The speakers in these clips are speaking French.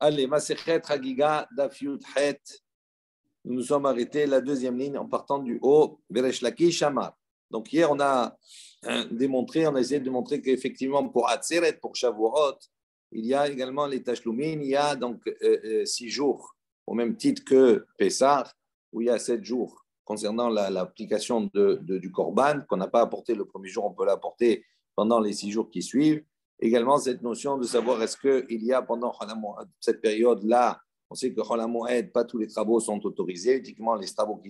Allez, Masechet Hagiga Daf Yud Het. Nous nous sommes arrêtés la deuxième ligne en partant du haut, Veresh Lakish Amar. Donc hier, on a essayé de montrer qu'effectivement pour Atzeret, pour Shavuot, il y a également les Tashlumin, il y a donc 6 jours, au même titre que Pessah, où il y a 7 jours concernant l'application du Korban, qu'on n'a pas apporté le premier jour, on peut l'apporter pendant les 6 jours qui suivent. Également, cette notion de savoir est-ce qu'il y a pendant cette période-là, on sait que Chol HaMoed, pas tous les travaux sont autorisés, uniquement les travaux qui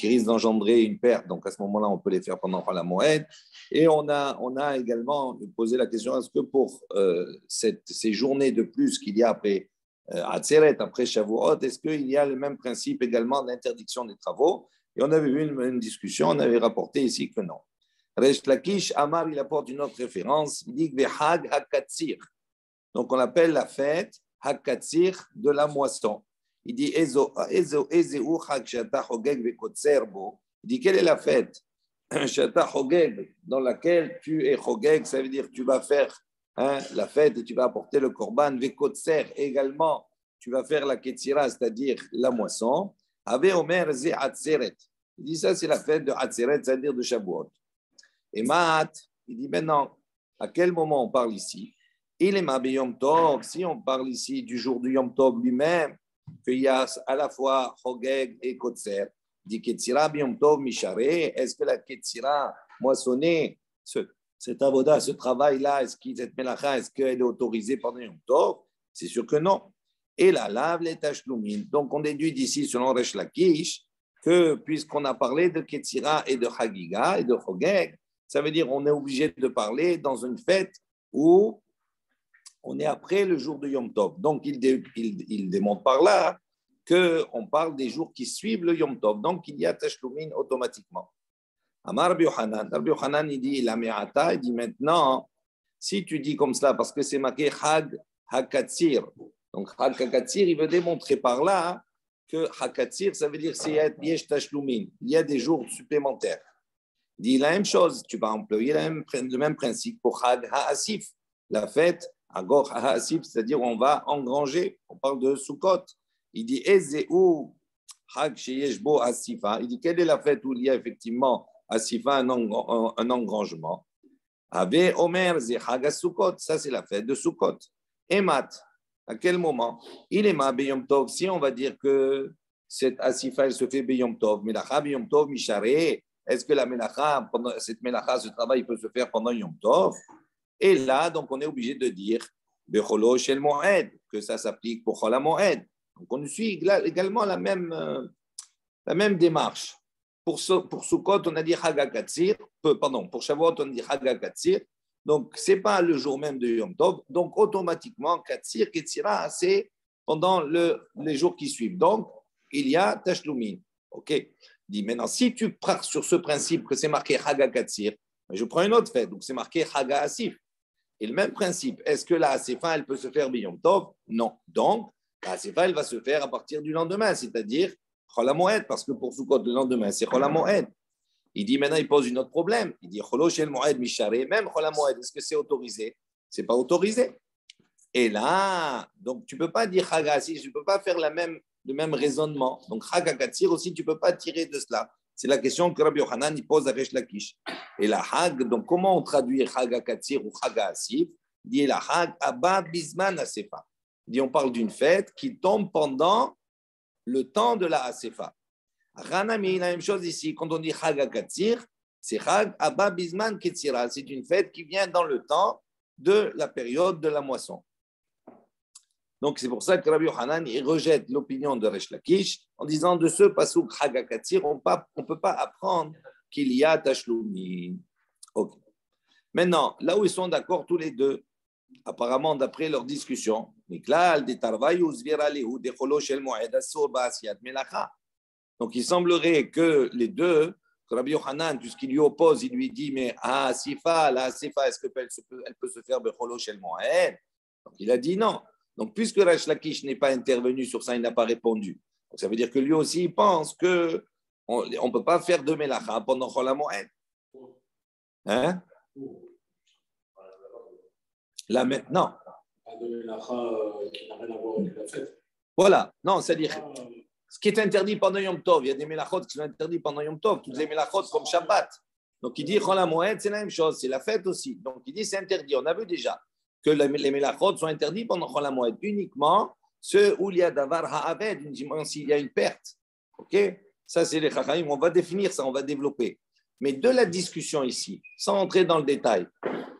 risquent d'engendrer une perte. Donc, à ce moment-là, on peut les faire pendant Chol HaMoed. Et on a également posé la question, est-ce que pour ces journées de plus qu'il y a après Atzeret, après Shavuot, est-ce qu'il y a le même principe également d'interdiction des travaux? Et on avait eu une discussion, on avait rapporté ici que non. Resh Lakish Amar, il apporte une autre référence, il dit Vehag HaKatsir. Donc, on appelle la fête HaKatsir de la moisson. Il dit Ezeu Hag Shata Hogeg Vekotser Bo. Il dit quelle est la fête Shata Hogeg, dans laquelle tu es Hogeg, ça veut dire que tu vas faire la fête et tu vas apporter le Korban. Vekotser également, tu vas faire la Ketzira, c'est-à-dire la moisson. Ave Omer Ze Atzeret. Il dit ça, c'est la fête de Atzeret, c'est-à-dire de Shavuot. Et Mahat, il dit maintenant, à quel moment on parle ici? Il est Mabé Yom Tov, si on parle ici du jour du Yom Tov lui-même, qu'il y a à la fois Hogeg et Kotser, dit Ketzira Yom Tov Mishare, est-ce que la Ketzira moissonnée, cet avoda, ce travail-là, cette melacha, est-ce qu'elle est autorisée pendant Yom Tov? C'est sûr que non. Et la lave les tashlumin. Donc on déduit d'ici, selon Resh Lakish, que puisqu'on a parlé de Ketzira et de Hagiga et de Hogeg, ça veut dire qu'on est obligé de parler dans une fête où on est après le jour de Yom Tov. Donc, il démontre par là qu'on parle des jours qui suivent le Yom Tov. Donc, il y a Tashlumin automatiquement. Amar Rabbi Yochanan. Rabbi Yochanan, il dit, la me'ata, il dit maintenant, si tu dis comme cela, parce que c'est marqué Hag HaKatsir. Donc, Hag HaKatsir, il veut démontrer par là que HaKatsir, ça veut dire c'est Yesh Tashlumin. Il y a des jours supplémentaires. Il dit la même chose, tu vas employer le même principe pour Hag HaAsif, la fête Agor HaAsif, c'est-à-dire on va engranger, on parle de Sukkot. Il dit Ezeu Hag Sheyeshbo Asifa, il dit quelle est la fête où il y a effectivement Asifa, un engrangement. Ave Omer Ze Hag HaSukkot, ça c'est la fête de Sukkot. Emat, à quel moment? Il est ma Beyom Tov, si on va dire que cette Asifa elle se fait Beyom Tov, mais la Beyom Tov Mishare. Est-ce que la melacha, cette melacha, ce travail peut se faire pendant Yom Tov? Et là, donc, on est obligé de dire Becholo Shel Moed, que ça s'applique pour Chol HaMoed. Donc, on suit également la même démarche. Pour Sukkot, on a dit Hag HaKatsir, pour Shavuot, on a dit Hag HaKatsir. Donc, ce n'est pas le jour même de Yom Tov. Donc, automatiquement, Katsir, Ketzira, c'est pendant les jours qui suivent. Donc, il y a Tashlumin. OK. Dit maintenant, si tu pars sur ce principe que c'est marqué Hag HaKatsir, je prends une autre fête, donc c'est marqué Hag HaAsif. Et le même principe, est-ce que la Asifa, elle peut se faire B'Yom Tov? Non. Donc, la Asifa, elle va se faire à partir du lendemain, c'est-à-dire Chol HaMoed, parce que pour Sukkot, le lendemain, c'est Chol HaMoed. Il dit maintenant, il pose un autre problème. Il dit Cholo Shel Moed Mishare, même Chol HaMoed, est-ce que c'est autorisé? C'est pas autorisé. Et là, donc tu ne peux pas dire Hag HaAsif, tu ne peux pas faire le même raisonnement. Donc, Hag HaKatsir aussi, tu ne peux pas tirer de cela. C'est la question que Rabbi Yochanan pose à Resh Lakish. Et la Hag, donc comment on traduit Hag HaKatsir ou Hag HaAsif? Il dit la Hag Abba Bisman Asefa. Il dit on parle d'une fête qui tombe pendant le temps de la Asefa. Ranami, la même chose ici. Quand on dit Hag HaKatsir, c'est Hag Abba Bisman Ketzira. C'est une fête qui vient dans le temps de la période de la moisson. Donc, c'est pour ça que Rabbi Yochanan il rejette l'opinion de Resh Lakish en disant de ce pasuk Hag HaKatsir, on ne peut pas apprendre qu'il y a Tashlumin. Okay. Maintenant, là où ils sont d'accord tous les deux, apparemment d'après leur discussion, donc il semblerait que les deux, que Rabbi Yochanan, puisqu'il lui oppose, il lui dit mais la Sifa, est-ce qu'elle peut se faire Becholo Shel Moed? Donc il a dit non. Donc, puisque Resh Lakish n'est pas intervenu sur ça, il n'a pas répondu. Donc, ça veut dire que lui aussi, il pense qu'on ne peut pas faire de melacha pendant Chol HaMoed. Hein? Là, maintenant. de Melacha qui n'a rien à voir avec la fête. Voilà, non, c'est-à-dire, ce qui est interdit pendant Yom Tov, il y a des Melachot qui sont interdits pendant Yom Tov, toutes les Melachot comme Shabbat. Donc il dit, Chol HaMoed, c'est la même chose, c'est la fête aussi. Donc il dit, c'est interdit. On a vu déjà que les Melachot sont interdits pendant Chol HaMoed, uniquement ceux où il y a Davar Ha'aved, s'il y a une perte. Ok? Ça, c'est les Chachamim. On va définir ça, on va développer. Mais de la discussion ici, sans entrer dans le détail,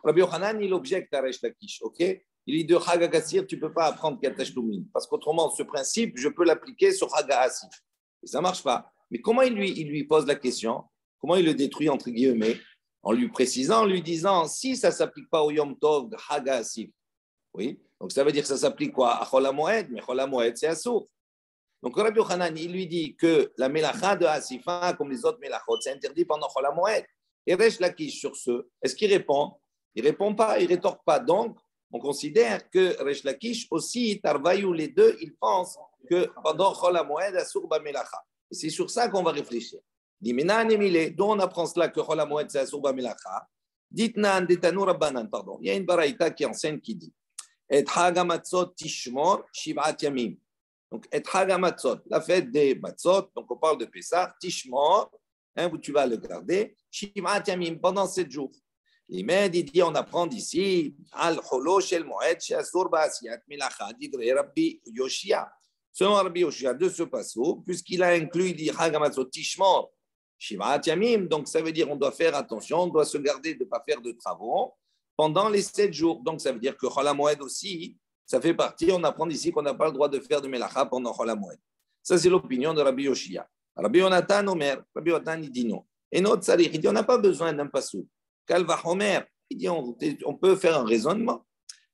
Rabbi Yochanan, il objecte à Resh Lakish. Ok? Il dit de Chag HaGassir, tu ne peux pas apprendre Katashlumin. Parce qu'autrement, ce principe, je peux l'appliquer sur Chag HaAsif. Et ça ne marche pas. Mais comment il lui pose la question? Comment il le détruit, entre guillemets? En lui précisant, en lui disant, si ça ne s'applique pas au Yom Tov de Chag HaAsif, oui, donc ça veut dire que ça s'applique quoi? À Chol HaMoed, mais Chol HaMoed, c'est Assour. Donc Rabbi Yochanan, il lui dit que la Melacha de Asifa, comme les autres Melachot, c'est interdit pendant Chol HaMoed. Et Resh Lakish sur ce, est-ce qu'il répond? Il ne répond pas, il ne rétorque pas. Donc, on considère que Resh Lakish aussi, Tarvaïou, les deux, ils pensent que pendant Chol HaMoed, Assour ba Melacha. Et c'est sur ça qu'on va réfléchir. Il dit, mais d'où on apprend cela que Chol HaMoed, c'est Assour ba Melacha? Dites-nan, Detanu Rabbanan, pardon. Il y a une baraïta qui enseigne qui dit, Et Hagamatzot Tishmor Shivat Yamim. Donc, Et Hagamatzot, la fête des Matzot, donc on parle de Pessah, Tishmor, où tu vas le garder, Shivat Yamim, pendant 7 jours. L'Imed, il dit, on apprend d'ici, Al Holo Shel Moed, Sheasur Ba'asiyat Milacha, Digre Rabbi Yoshia. Selon Rabbi Yoshia, de ce passage, puisqu'il a inclus, il dit Hagamatzot Tishmor Shivat Yamim, donc ça veut dire on doit faire attention, on doit se garder de ne pas faire de travaux pendant les 7 jours. Donc, ça veut dire que Chol HaMoed aussi, ça fait partie, on apprend ici qu'on n'a pas le droit de faire de Melacha pendant Chol HaMoed. Ça, c'est l'opinion de Rabbi Yoshia. Rabbi Yonatan Omer, Rabbi Yonatan, il dit non. Et notre Sarich, il dit on n'a pas besoin d'un passou. Kalva Omer, il dit on peut faire un raisonnement.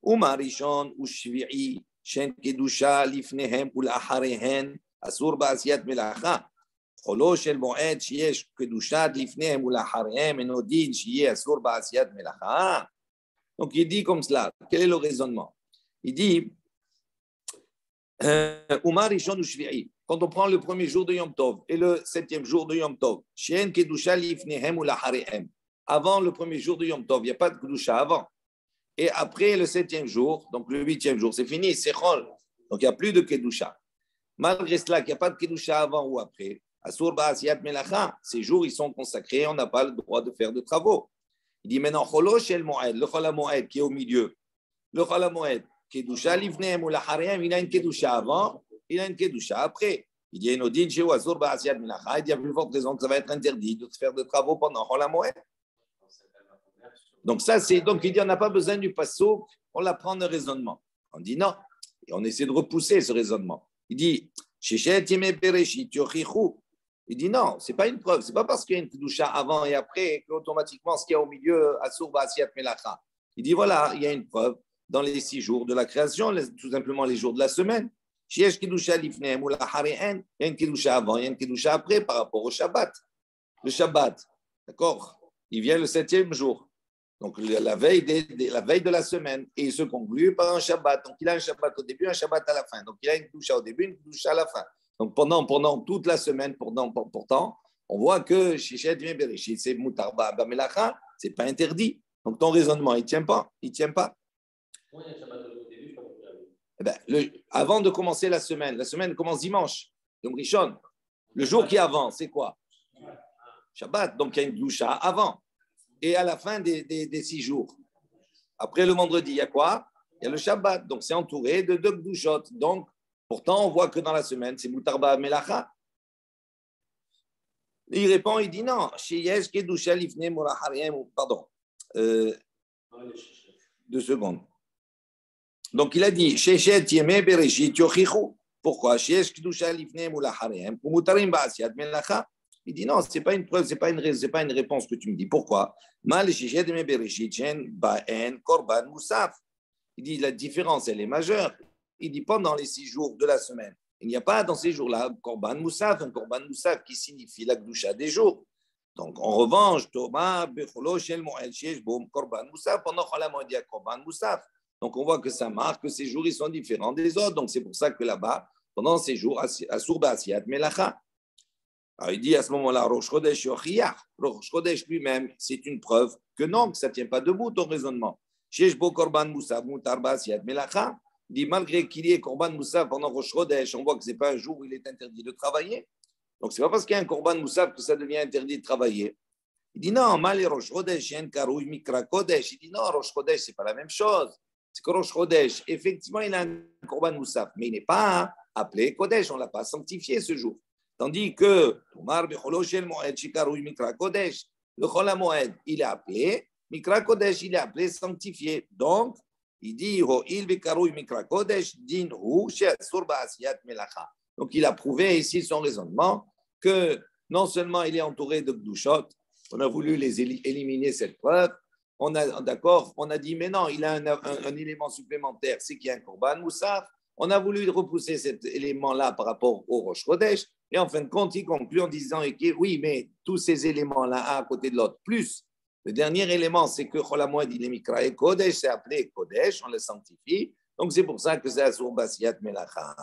Uma Rishon, ou Shvi'i, Shen Kedusha, Lifnehem, ou Laharehen, Asur Ba'asiyat Melacha. חולו של מועד שיש קדושת לפניהם ולאחריהם אינו דין שיהיה אסור בעשיית מלאכה. Donc il dit comme cela, quel est le raisonnement? Il dit, Umar Rishon ou Shvi'i, quand on prend le premier jour de Yom Tov et le 7e jour de Yom Tov, She'en kedusha lifnehem ou lacharehem, avant le premier jour de Yom Tov, il n'y a pas de kedusha avant. Et après le 7e jour, donc le 8e jour, c'est fini, c'est chol. Donc il n'y a plus de kedusha. Malgré cela, qu'il n'y a pas de kedusha avant ou après, Asur Ba'asiyat Melacha, ces jours ils sont consacrés, on n'a pas le droit de faire de travaux. Il dit maintenant, Cholo Shel Moed, le Chol HaMoed qui est au milieu, le Chol HaMoed, Kedusha Livnehem ou Lacharehem, il a une Kedusha avant, il a une Kedusha après. Il dit, Enodin Sheu Asur Ba'asiyat Melacha, il y a plus forte raison que ça va être interdit de faire de travaux pendant Chol HaMoed. Donc ça, c'est, donc il dit, on n'a pas besoin du passo, on l'apprend de raisonnement. On dit non, et on essaie de repousser ce raisonnement. Il dit, Shechet Yemei Bereshit Yochichu. Il dit non, ce n'est pas une preuve. Ce n'est pas parce qu'il y a une kedusha avant et après qu'automatiquement, ce qu'il y a au milieu, Asur Ba'asiyat Melacha. Il dit voilà, il y a une preuve dans les 6 jours de la création, tout simplement les jours de la semaine. Sheyesh kedusha lifnehem ou lacharehem, il y a une kedusha avant, il y a une kedusha après par rapport au Shabbat. Le Shabbat, d'accord, il vient le 7e jour. Donc la veille de la semaine. Et il se conclut par un Shabbat. Donc il a un Shabbat au début, un Shabbat à la fin. Donc il a une kedusha au début, une kedusha à la fin. Donc, pendant toute la semaine, pourtant, on voit que Shichet Bereshit, c'est Mutarba Bamelacha, ce n'est pas interdit. Donc, ton raisonnement, il ne tient pas. Il tient pas. Eh ben, avant de commencer la semaine commence dimanche. Donc, Rishon, le jour qui est avant, c'est quoi? Shabbat. Donc, il y a une doucha avant. Et à la fin des 6 jours. Après le vendredi, il y a quoi? Il y a le Shabbat. Donc, c'est entouré de 2 douchot. Donc, pourtant, on voit que dans la semaine, c'est Mutarba Melacha. Il répond, il dit non. Pardon. 2 secondes. Donc, il a dit pourquoi? Il dit non, ce n'est pas une preuve, ce n'est pas une réponse que tu me dis. Pourquoi? Il dit la différence, elle est majeure. Il dit pendant les 6 jours de la semaine. Il n'y a pas dans ces jours-là un korban moussaf qui signifie la gdusha des jours. Donc en revanche, Thomas, Becholo, Shel Moed, Shesh, Boum, korban moussaf, pendant Chol HaMoed, il y a korban moussaf. Donc on voit que ça marque que ces jours ils sont différents des autres. Donc c'est pour ça que là-bas, pendant ces jours, Asur Ba'asiyat Melacha. Alors il dit à ce moment-là, Rosh Chodesh Yochiyach. Rosh Chodesh lui-même, c'est une preuve que non, que ça ne tient pas debout ton raisonnement. Sheshbo Korban Moussaf, Moutar Ba'asiyat Melacha. Il dit, malgré qu'il y ait Korban Moussaf pendant Rosh Chodesh, on voit que ce n'est pas un jour où il est interdit de travailler. Donc, ce n'est pas parce qu'il y a un Korban Moussaf que ça devient interdit de travailler. Il dit non, mal Rosh Chodesh, Yen Karouy Mikra Kodesh. Il dit non, Rosh Chodesh, ce n'est pas la même chose. C'est que Rosh Chodesh, effectivement, il a un Korban Moussaf, mais il n'est pas appelé Kodesh, on ne l'a pas sanctifié ce jour. Tandis que le Chol HaMoed, il est appelé Mikra Kodesh, il est appelé sanctifié. Donc, il dit donc, il a prouvé ici son raisonnement que non seulement il est entouré de Gdushot, on a voulu les éliminer cette preuve, on a dit mais non, il a un élément supplémentaire, c'est qu'il y a un Korban Moussaf. On a voulu repousser cet élément-là par rapport au Rosh Chodesh, et en fin de compte, il conclut en disant oui, mais tous ces éléments-là, un à côté de l'autre, plus le dernier élément, c'est que Chol HaMoed, il est Mikra et Kodesh, c'est appelé Kodesh, on le sanctifie, donc c'est pour ça que c'est Asur Basiyat Melacha.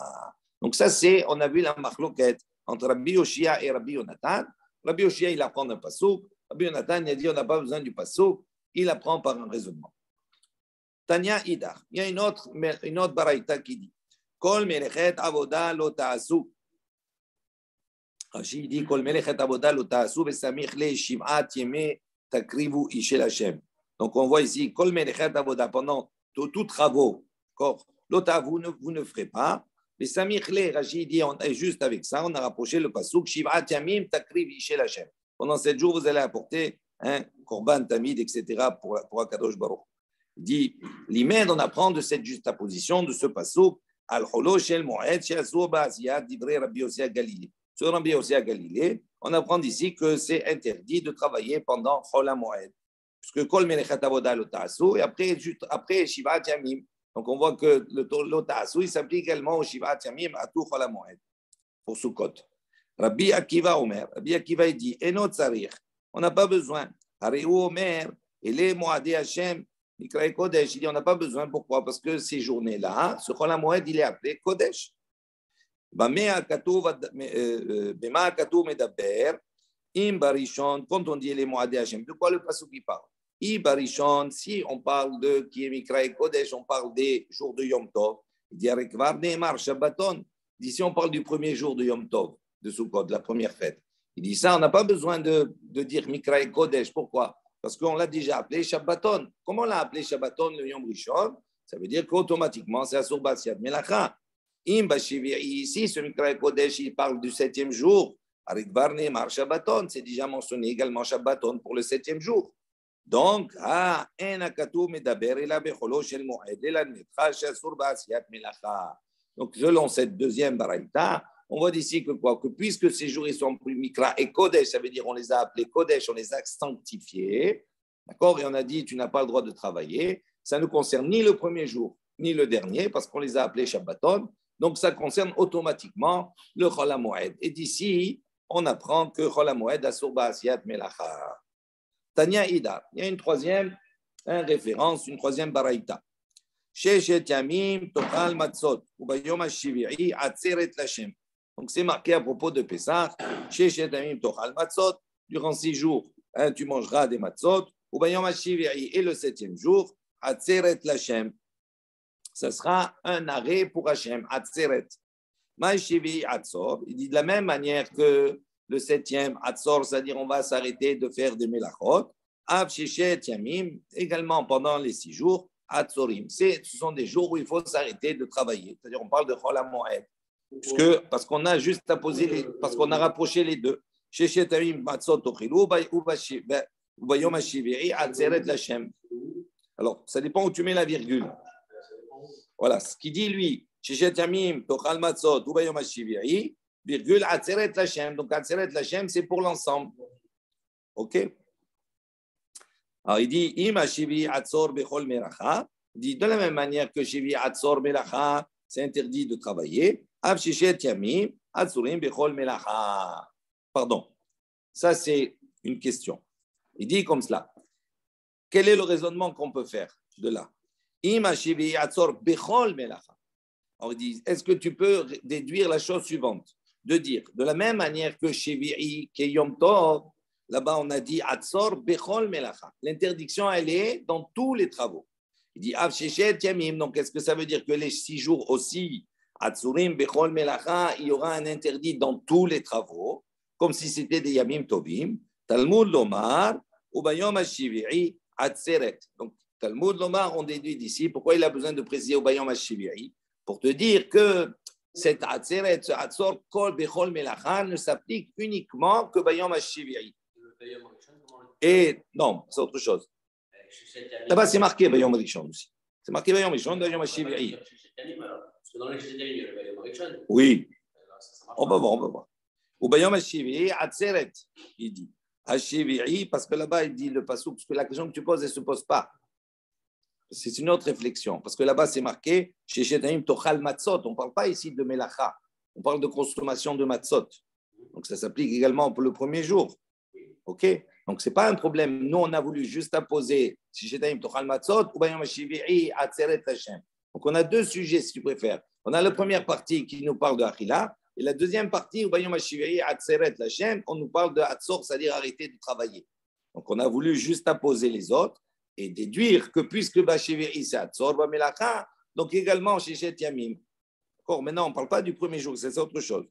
Donc ça, on a vu la marloquette entre Rabbi Yoshia et Rabbi Yonatan. Rabbi Yoshia, il apprend un pasouk. Rabbi Yonatan, il a dit on n'a pas besoin du pasouk. Il apprend par un raisonnement. Tanya Idar, il y a une autre baraïta qui dit Kol melechet avoda lo ta'asu. Rashi dit Kol melechet avoda lo ta'asu vesamich le shim'at yeme takrivu ishel Hashem. Donc on voit ici Kol melechet avoda pendant tout travaux. Lo ta'avu, vous ne ferez pas. Mais Samir Le, Rashi dit, on est juste avec ça, on a rapproché le pasouk, Shiv'at Yamim Takriv Ishel Hashem. Pendant 7 jours, vous allez apporter un Korban Tamid, etc. pour Akadosh Baruch. Il dit, l'Imed, on apprend de cette juxtaposition de ce pasouk, Al-Holo Shel Moed, Shel Asur Ba'asiyat, Divrei Rabbi Yossi HaGalili. Sur Rabbi Yossi HaGalili, on apprend ici que c'est interdit de travailler pendant Chol HaMoed. Puisque Kol Melechat Avoda Lo Ta'asu, et après Shiv'at Yamim. Donc, on voit que le Ta'asu, il s'applique également au Shivat Yamim à tout Chol HaMoed, pour Sukkot. Rabbi Akiva Omer, Rabbi Akiva il dit, Eno Tzarir, on n'a pas besoin. Hareu Omer, Ele Moadé Hashem, Mikra Kodesh, il dit, on n'a pas besoin. Pourquoi? Parce que ces journées-là, ce Chol HaMoed, il est appelé Kodesh. Bema Katuv Medaber, Im Barishon, quand on dit Ele Moadé Hashem, de quoi le pasuk qui parle? Ibarishon, si on parle de qui est Mikra et Kodesh, on parle des jours de Yom Tov. Il dit Arekvar Neemar Shabbaton. Il dit si on parle du premier jour de Yom Tov, de Sukkot, la première fête. Il dit ça, on n'a pas besoin de dire Mikra et Kodesh. Pourquoi? Parce qu'on l'a déjà appelé Shabbaton. Comment on l'a appelé Shabbaton le Yom Rishon? Ça veut dire qu'automatiquement, c'est Asur Ba'asiyat Melacha. Ici, ce Mikra et Kodesh, il parle du 7e jour. Arekvar Neemar Shabbaton. C'est déjà mentionné également Shabbaton pour le 7e jour. Donc, donc, selon cette deuxième baraïta, on voit d'ici que quoi? Que puisque ces jours ils sont plus Mikra et Kodesh, ça veut dire on les a appelés Kodesh, on les a sanctifiés, d'accord? Et on a dit tu n'as pas le droit de travailler. Ça ne concerne ni le premier jour ni le dernier parce qu'on les a appelés Shabbaton. Donc, ça concerne automatiquement le Chol HaMoed. Et d'ici, on apprend que Chol HaMoed Asur Ba'asiyat Melacha. Tanya Ida, il y a une troisième référence, une troisième baraïta. Sheshet Yamim Tochal Matzot, Ubayom HaShivi'i Atzeret Lashem. Donc c'est marqué à propos de Pessah, Sheshet Yamim Tochal Matzot, durant 6 jours, tu mangeras des matzot, Ubayom HaShivi'i, et le 7e jour, Atzeret Lashem. Ce sera un arrêt pour Hashem, Atzeret. Ma'ashivi'i Atzor, il dit de la même manière que le 7e, Atzor, c'est-à-dire on va s'arrêter de faire des melachot. Av Sheshet Yamim, également pendant les 6 jours, Atzorim. Ce sont des jours où il faut s'arrêter de travailler. C'est-à-dire on parle de Chol HaMoed. Parce qu'on a juste à poser, parce qu'on a rapproché les deux. Sheshet Yamim, Matzot Tochilu, Ubayom HaShivi'i, Atzeret Lashem. Alors, ça dépend où tu mets la virgule. Voilà, ce qu'il dit lui, Sheshet Yamim, Tochal Matzot, Ubayom HaShivi'i, virgule, Atzeret Lashem. Donc, Atzeret Lashem, c'est pour l'ensemble. OK? Alors, il dit, Im Shivi Atzor Bechol Melacha. Il dit, de la même manière que Shivi Atzor Melacha, c'est interdit de travailler. Av Shishet Yamim, Atzorim Bechol Melacha. Pardon. Ça, c'est une question. Il dit comme cela. Quel est le raisonnement qu'on peut faire de là? Im Shivi Atzor Bechol Melacha. Alors, il dit, est-ce que tu peux déduire la chose suivante? De dire, de la même manière que Shevi'i, que Yom Tov, là-bas on a dit Atzor Bechol Melacha. L'interdiction, elle est dans tous les travaux. Il dit Av Sheshet Yamim. Donc, est-ce que ça veut dire que les 6 jours aussi, Atsurim, Bechol, Melacha, il y aura un interdit dans tous les travaux, comme si c'était des Yamim Tovim. Talmud Lomar, Ubayom Hashiviri, Atzeret. Donc, Talmud Lomar, on déduit d'ici. Pourquoi il a besoin de préciser Ubayom Hashiviri? Pour te dire que cette Atzeret, ce Atzor, Kol, Bechol, Melacha, ne s'applique uniquement que Bayom Hashiviri. Et non, c'est autre chose. Là-bas, c'est marqué Bayom Rishon aussi. C'est marqué Bayom Rishon, Bayom Hashiviri. Oui. On va voir. Ou Bayom Hashiviri, Atzeret, il dit. Hashiviri, parce que là-bas, il dit le passouk, parce que la question que tu poses, elle ne se pose pas. C'est une autre réflexion. Parce que là-bas, c'est marqué chez Shetaim Tochal Matzot. On ne parle pas ici de Melacha. On parle de consommation de Matzot. Donc, ça s'applique également pour le premier jour. OK? Donc, ce n'est pas un problème. Nous, on a voulu juste apposer chez Shetaim Tochal Matzot ou Bayom Hashiviri Atzeret Hashem. Donc, on a 2 sujets, si tu préfères. On a la première partie qui nous parle de Achila. Et la deuxième partie, Ubayom Hashiviri Atzeret Hashem, on nous parle de Hatzor, c'est-à-dire arrêter de travailler. Donc, on a voulu juste apposer les autres et déduire que puisque Bashiviri c'est Hatzor, Bamelacha, donc également chez Shet Yamim. D'accord, maintenant, on ne parle pas du premier jour, c'est autre chose.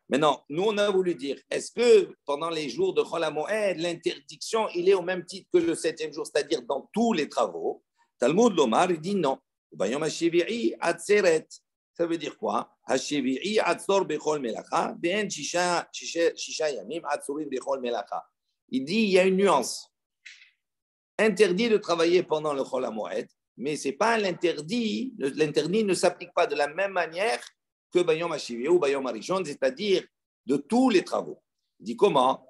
Maintenant, nous, on a voulu dire, est-ce que pendant les jours de Chol HaMoed, l'interdiction, il est au même titre que le 7e jour, c'est-à-dire dans tous les travaux? Talmud Lomar, il dit non. Ubayom Hashiviri Atzeret. Ça veut dire quoi? Hashiviri Atzor Bechol Melacha, Ben Shisha Yamim Atzorim Bechol Melacha. Il dit, il y a une nuance. Interdit de travailler pendant le Chol HaMoed, mais c'est pas l'interdit. L'interdit ne s'applique pas de la même manière que Bayom Hashiviri ou Bayom Harishon, c'est-à-dire de tous les travaux. Il dit comment?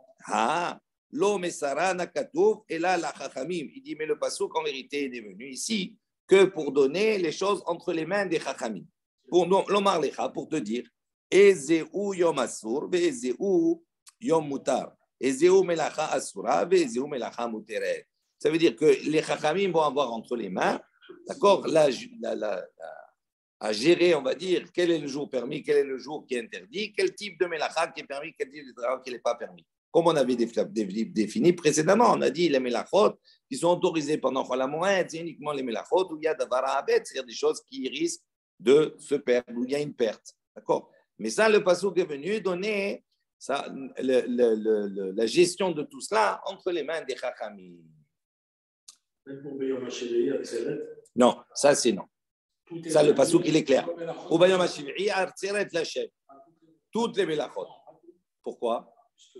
Lo Mesara Nakatouv et là la Chachamim. Il dit, mais le passouk en vérité n'est venu ici que pour donner les choses entre les mains des Chachamim. Pour l'Omar Lecha, pour te dire, Ezeu Yom Asur, Ezeu Yom Mutar, Ezeu Melacha Asura, Ezeu Melacha Muteret. Ça veut dire que les Chachamim vont avoir entre les mains, d'accord, à gérer, on va dire, quel est le jour permis, quel est le jour qui est interdit, quel type de Melacha qui est permis, quel type de travail qui n'est pas permis. Comme on avait défini précédemment, on a dit les Melachot qui sont autorisés pendant Chol HaMoed, c'est uniquement les Melachot où il y a Davar HaAbed, c'est-à-dire des choses qui risquent de se perdre, où il y a une perte. D'accord? Mais ça, le passouk est venu donner ça, la gestion de tout cela entre les mains des Chachamim. Non, ça c'est non. Ça, le passouk, il est clair. Ou Bayom HaShiv'i, Atzeret Lashem. Toutes les Melachot. Pourquoi? Parce que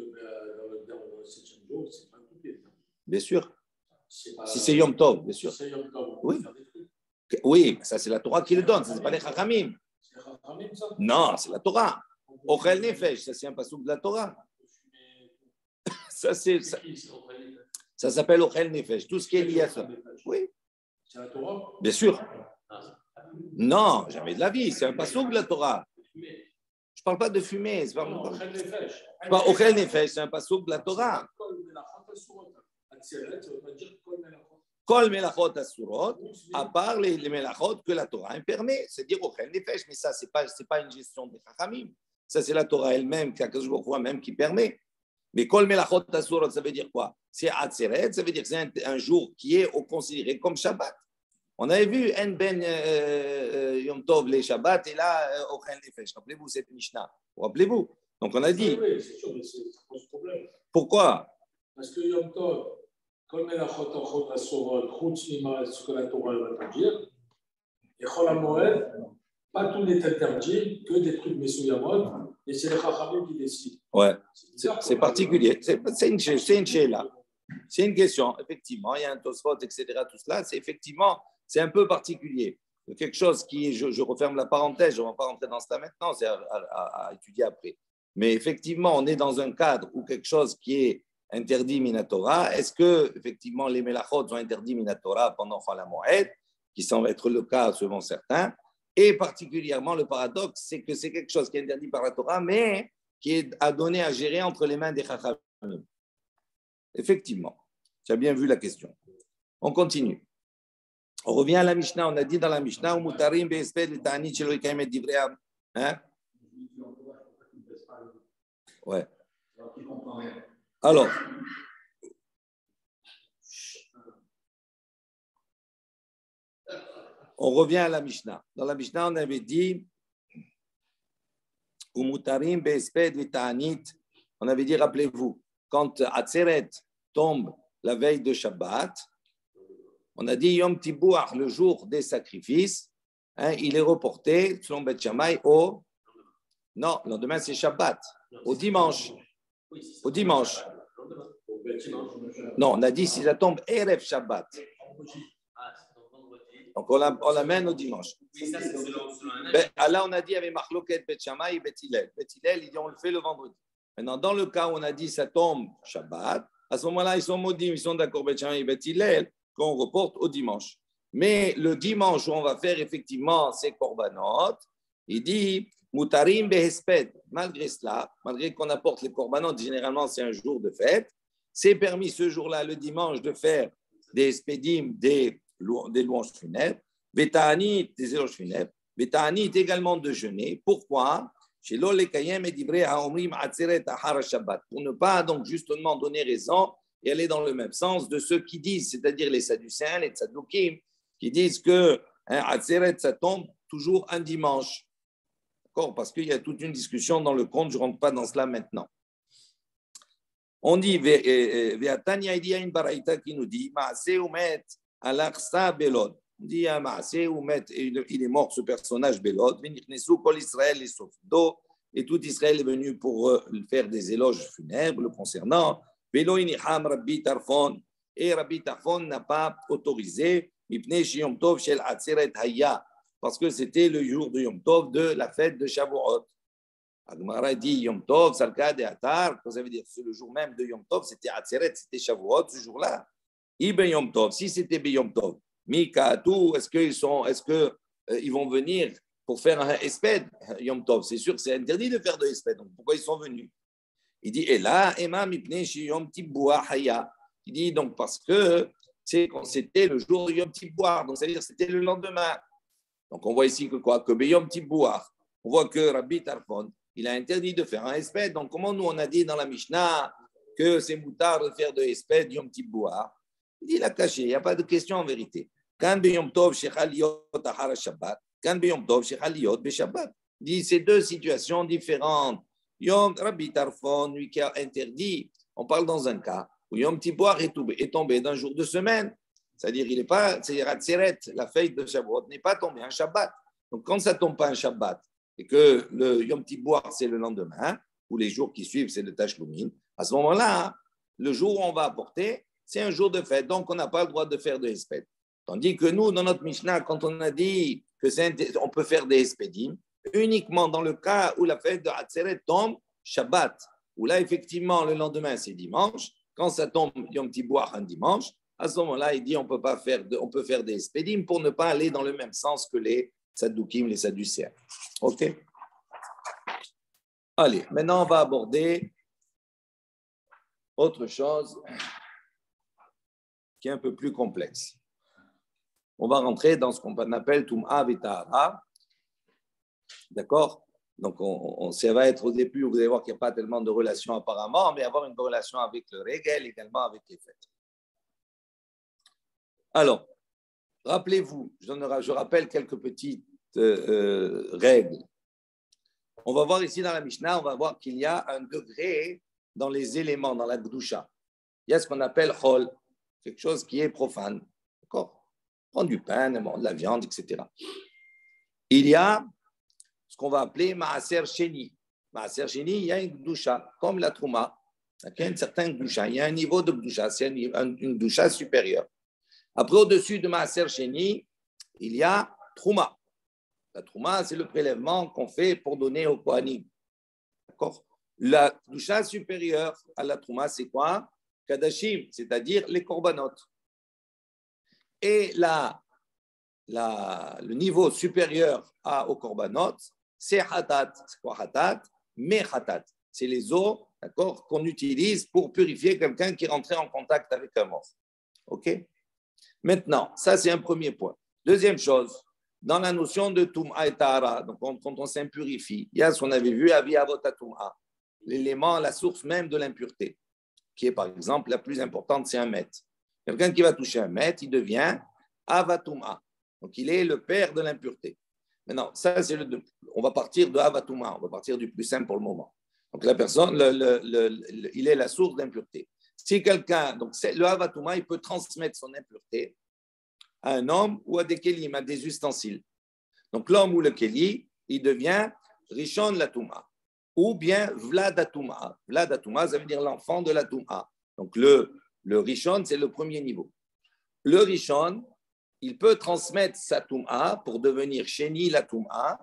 dans le 7e jour, c'est pas coupé. Bien sûr. Si c'est Yom Tov, bien sûr. Si c'est Yom Tov, oui. Oui, ça c'est la Torah qui le donne, ça c'est pas les Chachamim. C'est Chachamim, ça? Non, c'est la Torah. Ochel Nefesh, ça c'est un passouk de la Torah. Ça c'est ça s'appelle Ochel Nefesh, tout ce qui est lié à ça. Oui. C'est la Torah? Bien sûr. Non, jamais de la vie, c'est un passouk de la Torah. Je ne parle pas de fumer. C'est pas Ochel Nefesh, c'est un passouk de la Torah. Kol melachot asurot, à part les melachot que la Torah permet, c'est dire Ochel Nefesh, mais ça, ce n'est pas une gestion des Chachamim. Ça, c'est la Torah elle-même, même qui permet. Mais Kol melachot asurot, ça veut dire quoi? C'est Atzeret, ça veut dire que c'est un jour qui est considéré comme Shabbat. On avait vu En Ben Yom Tov les Shabbat et là, Ochel Nefesh. Rappelez-vous cette Mishnah. Rappelez-vous. Donc on a dit. Oui, c'est sûr, mais ça pose problème. Pourquoi? Parce que Yom Tov, comme Melachot Achot Asurot, Chutz Mima, ce que la Torah va te dire, et Chol HaMoed, pas tout n'est interdit, que des trucs Mesuyamot, et c'est les Chachamim qui décident. Ouais, c'est particulier. C'est une chéla. C'est une question, effectivement. Il y a un Tosfot, etc. Tout cela, c'est effectivement, c'est un peu particulier. Quelque chose qui, je referme la parenthèse, je ne vais pas rentrer dans cela maintenant, c'est à étudier après. Mais effectivement, on est dans un cadre où quelque chose qui est interdit Minatora, est-ce que effectivement les Melachot sont interdits Minatora pendant Chol HaMoed, qui semble être le cas selon certains, et particulièrement le paradoxe, c'est que c'est quelque chose qui est interdit par la Torah, mais qui est à donner à gérer entre les mains des Chachamim. Effectivement, tu as bien vu la question. On continue. On revient à la Mishnah. On a dit dans la Mishnah, Mutarim be'esped l'ta'anit shelo yekayem et divrei Am. Hein? Ouais. Alors, On revient à la Mishnah. Dans la Mishnah, on avait dit Umutarim be'esped v'ta'anit. On avait dit, rappelez-vous, quand Atzeret tombe la veille de Shabbat, on a dit Yom Tibuach, le jour des sacrifices, il est reporté, selon Beth Shammai, au... Non, le lendemain c'est Shabbat, au dimanche. Au dimanche. Non, on a dit si ça tombe Erev Shabbat. Donc on l'amène au dimanche. Là on a dit il y avait Marloket Bet Shammai et Bet Hillel. Bet Hillel, il dit on le fait le vendredi. Maintenant, dans le cas où on a dit ça tombe Shabbat, à ce moment-là, ils sont maudits, ils sont d'accord Bet Shammai et Bet Hillel qu'on reporte au dimanche. Mais le dimanche où on va faire effectivement ces korbanot, il dit Mutarim behesped. Malgré cela, malgré qu'on apporte les korbanot, généralement c'est un jour de fête, c'est permis ce jour-là, le dimanche, de faire des espedim, des louanges funèbres, Beta'anit, des éloges funèbres, Beta'anit également de jeûner. Pourquoi? Pour ne pas donc justement donner raison et aller dans le même sens de ceux qui disent, c'est-à-dire les Sadducéens, les Tzadoukim, qui disent que Atzeret, ça tombe toujours un dimanche. D'accord? Parce qu'il y a toute une discussion dans le conte, je ne rentre pas dans cela maintenant. On dit, Ve'atanya, il y a une baraïta qui nous dit, Maaseh umet al-Aqsa belod. On dit, Maaseh umet, il est mort ce personnage belod, V'nichnesu kol Israël et Sofdo, et tout Israël est venu pour faire des éloges funèbres le concernant. Velo iniham Rabbi Tarfon, et Rabbi Tarfon n'a pas autorisé, Mipnei Yom Tov shel Atzeret Haya, parce que c'était le jour de Yom Tov de la fête de Shavuot. Agmara dit Yom Tov, Salka de Atar, ça veut dire c'est le jour même de Yom Tov, c'était Atzeret, c'était Shavuot ce jour-là. Ibe Yom Tov, si c'était Be Yom Tov, Mikatu, est-ce qu'ils vont venir pour faire un espède Yom Tov? C'est sûr que c'est interdit de faire de espède, donc pourquoi ils sont venus? Il dit et là, Emma Mipnei Yom Tiboua Haya. Il dit donc parce que c'était le jour de Yom Tiboua, donc c'est-à-dire c'était le lendemain. Donc on voit ici que quoi? Que Be Yom Tiboua, on voit que Rabbi Tarfon, il a interdit de faire un espède. Donc, comment nous, on a dit dans la Mishnah que c'est moutard de faire de espède Yom Tiboua? Il dit, il a caché, il n'y a pas de question en vérité. Kan be Yom Tov shechaliot ahar Shabbat, kan be Yom Tov shechaliot be Shabbat. Il dit, c'est deux situations différentes. Yom Rabbi Tarfon, lui qui a interdit, on parle dans un cas où Yom Tiboua est tombé d'un jour de semaine. C'est-à-dire, il n'est pas, c'est Atzeret, la fête de Shavuot n'est pas tombée un Shabbat. Donc, quand ça ne tombe pas un Shabbat, et que le Yom Tiboua, c'est le lendemain, ou les jours qui suivent, c'est le Tashlumin, à ce moment-là, le jour où on va apporter, c'est un jour de fête, donc on n'a pas le droit de faire de espèdes. Tandis que nous, dans notre Mishnah, quand on a dit qu'on peut faire des espédim, uniquement dans le cas où la fête de Hatzeret tombe Shabbat, où là, effectivement, le lendemain, c'est dimanche, quand ça tombe Yom Tiboua un dimanche, à ce moment-là, il dit on peut faire des espédim pour ne pas aller dans le même sens que les Saddukim, les Sadducéens. OK? Allez, maintenant on va aborder autre chose qui est un peu plus complexe. On va rentrer dans ce qu'on appelle Tum'a V'Tahara. D'accord? Donc, ça va être au début, vous allez voir qu'il n'y a pas tellement de relation apparemment, mais avoir une relation avec le Régel, également avec les fêtes. Alors, rappelez-vous, je rappelle quelques petites règles. On va voir ici dans la Mishnah, on va voir qu'il y a un degré dans les éléments, dans la Gdusha. Il y a ce qu'on appelle Chol, quelque chose qui est profane. D'accord? Prendre du pain, de la viande, etc. Il y a ce qu'on va appeler Maaser Sheni. Maaser Sheni, il y a une Gdusha, comme la Trouma. Il y a un certain Gdusha, il y a un niveau de Gdusha, c'est une Gdusha supérieure. Après, au-dessus de Maaser Sheni, il y a Trouma. La Trouma, c'est le prélèvement qu'on fait pour donner au Kohanim. D'accord? La Gdusha supérieure à la Trouma, c'est quoi? Kadashim, c'est-à-dire les korbanot. Et le niveau supérieur au korbanot, c'est Hatat. C'est quoi Hatat? Mais Hatat. C'est les eaux, d'accord, qu'on utilise pour purifier quelqu'un qui est rentré en contact avec un mort. OK? Maintenant, ça, c'est un premier point. Deuxième chose, dans la notion de Tum'a et Tahara, donc quand on s'impurifie, il y a ce qu'on avait vu, Avi Avota Tum'a, l'élément, la source même de l'impureté, qui est par exemple la plus importante, c'est un mètre. Quelqu'un qui va toucher un mètre, il devient Avatum'a. Donc, il est le père de l'impureté. Maintenant, ça, on va partir de Avatouma, on va partir du plus simple pour le moment. Donc, la personne, il est la source d'impureté. Si quelqu'un, donc le Avatouma, il peut transmettre son impureté à un homme ou à des kélim, à des ustensiles. Donc, l'homme ou le kéli, il devient Rishon la Touma, ou bien Vladatuma. Vladatuma, ça veut dire l'enfant de la Touma. Donc, le Rishon, c'est le premier niveau. Le Rishon, il peut transmettre sa Touma pour devenir Sheni la Touma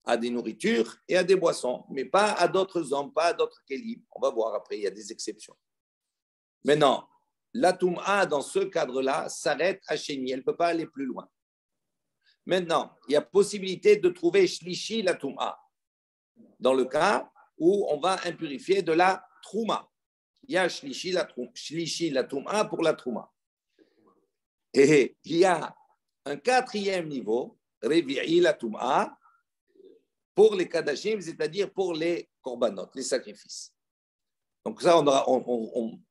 à des nourritures et à des boissons, mais pas à d'autres hommes, pas à d'autres kélim. On va voir après, il y a des exceptions. Maintenant, la Touma, dans ce cadre-là, s'arrête à Sheni, elle ne peut pas aller plus loin. Maintenant, il y a possibilité de trouver Shlishi la Touma, dans le cas où on va impurifier de la Trouma. Il y a Shlishi la Touma pour la Trouma. Et il y a un quatrième niveau, Revi'i la Touma, pour les Kadashim, c'est-à-dire pour les Korbanot, les sacrifices. Donc ça,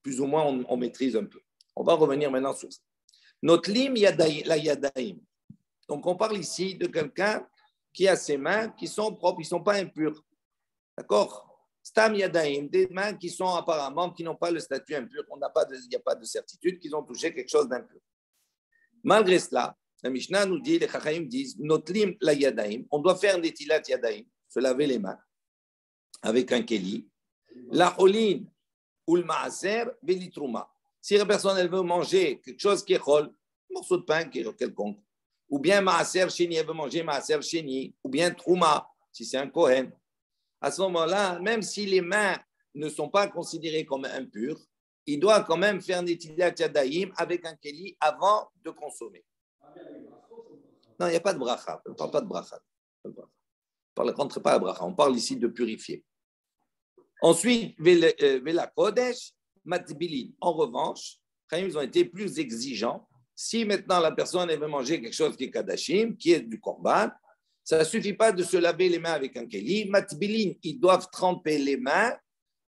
plus ou moins, on maîtrise un peu. On va revenir maintenant sur ça. Notlim la Yadaim. Donc on parle ici de quelqu'un qui a ses mains qui sont propres, ils ne sont pas impurs. D'accord? Stam Yadaim, des mains qui sont apparemment, qui n'ont pas le statut impur. Il n'y a pas de certitude qu'ils ont touché quelque chose d'impur. Malgré cela, la Mishnah nous dit, les Chachamim disent, Notlim la Yadaim, on doit faire Netilat Yadaim, se laver les mains avec un keli. La Cholin ou le Maaser, Velitruma. Si la personne elle veut manger quelque chose qui est chol, un morceau de pain quelconque, ou bien Maaser Sheni, elle veut manger Maaser Sheni, ou bien Trouma, si c'est un Kohen. À ce moment-là, même si les mains ne sont pas considérées comme impures, il doit quand même faire Netilat Yadayim avec un keli avant de consommer. Non, il n'y a pas de bracha. On ne parle pas de bracha. On ne rentre pas à bracha. On parle ici de purifier. Ensuite, Vela Kodesh, Matbilin. En revanche, ils ont été plus exigeants. Si maintenant la personne veut manger quelque chose qui est Kadashim, qui est du Korban, ça ne suffit pas de se laver les mains avec un keli. Matbilin, ils doivent tremper les mains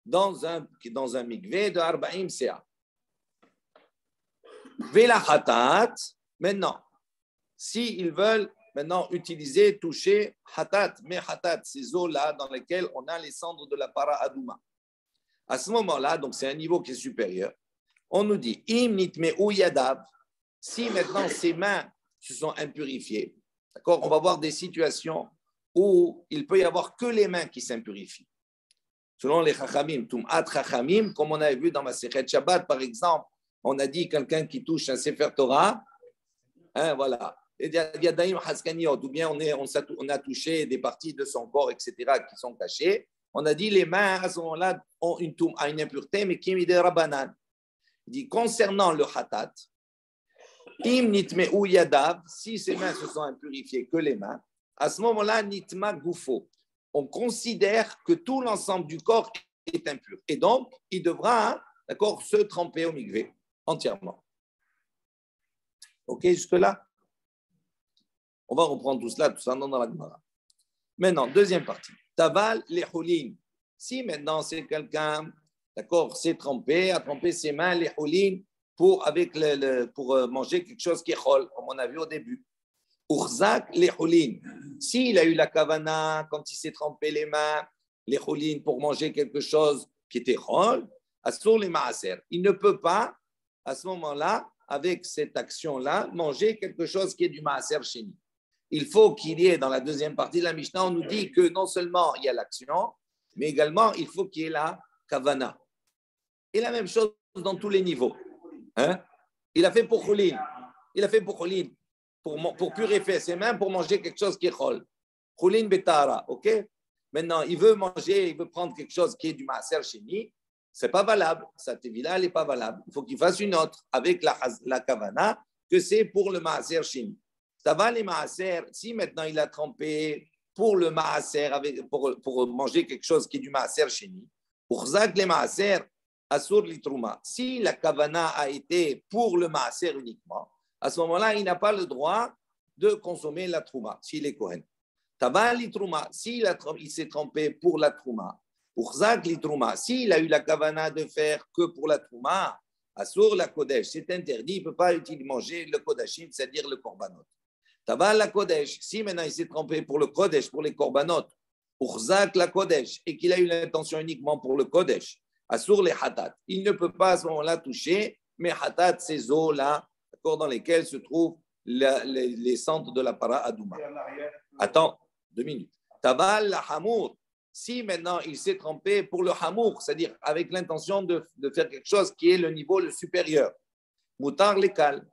dans un mikvé de Arba'im Sea. Vela Hatat, maintenant, s'ils veulent maintenant utiliser, toucher Hatat, mais Hatat, ces eaux-là dans lesquelles on a les cendres de la para Adouma. À ce moment-là, donc c'est un niveau qui est supérieur, on nous dit Im nitme'u yadav, si maintenant ses mains se sont impurifiées, d'accord, on va voir des situations où il peut y avoir que les mains qui s'impurifient. Selon les Chachamim, Tum'at Chachamim, comme on avait vu dans ma Sechet Shabbat, par exemple, on a dit quelqu'un qui touche un Sefer Torah, voilà, il y a Daim Haskaniot, ou bien on a touché des parties de son corps, etc., qui sont cachées. On a dit les mains à ce moment-là ont une impureté, mais qui est de Rabbanan. Il dit concernant le Hatat, Im nitme'u yadav, si ses mains se sont impurifiées que les mains, à ce moment-là, nitma gufo. On considère que tout l'ensemble du corps est impur. Et donc, il devra, d'accord, se tremper au mikvé entièrement. OK, jusque-là? On va reprendre tout ça dans la Gemara. Maintenant, deuxième partie. Taval les holin. Si maintenant c'est quelqu'un, d'accord, s'est trempé, a trempé ses mains, les holin, pour manger quelque chose qui est chol, comme on a vu au début. Urzak les holin. S'il a eu la kavana, quand il s'est trempé les mains, les holin, pour manger quelque chose qui était chol, assour les maaser. Il ne peut pas, à ce moment-là, avec cette action-là, manger quelque chose qui est du maaser sheni. Il faut qu'il y ait, dans la deuxième partie de la Mishnah, on nous dit que non seulement il y a l'action, mais également il faut qu'il y ait la kavana. Et la même chose dans tous les niveaux. Il a fait pour Cholin. Il a fait pour Cholin, pour purifier ses mains, pour manger quelque chose qui est chol. Cholin betara, ok? Maintenant, il veut manger, il veut prendre quelque chose qui est du maaser sheni. Ce n'est pas valable. Cette tevila, elle n'est pas valable. Il faut qu'il fasse une autre avec la kavana, que c'est pour le maaser sheni. Ça va les maaser, si maintenant il a trempé pour le maaser, pour manger quelque chose qui est du maaser sheni, pour zak les maaser, asur litrouma. Si la kavana a été pour le maaser uniquement, à ce moment-là, il n'a pas le droit de consommer la trouma, s'il est kohen. Taba litrouma, s'il s'est trempé pour la trouma, pour zak litrouma, s'il a eu la kavana de faire que pour la trouma, asur la kodesh, c'est interdit, il ne peut pas utiliser manger le kodashim, c'est-à-dire le korbanot. Taval la Kodesh. Si maintenant il s'est trompé pour le Kodesh, pour les korbanot, Urzak la Kodesh, et qu'il a eu l'intention uniquement pour le Kodesh, Assour les Hatat, il ne peut pas à ce moment-là toucher, mais Hatat, ces eaux-là, dans lesquelles se trouvent les cendres de la para Adouma. Attends, 2 minutes. Taval la Hamour. Si maintenant il s'est trompé pour le Hamour, c'est-à-dire avec l'intention de faire quelque chose qui est le niveau le supérieur, Moutar l'écal,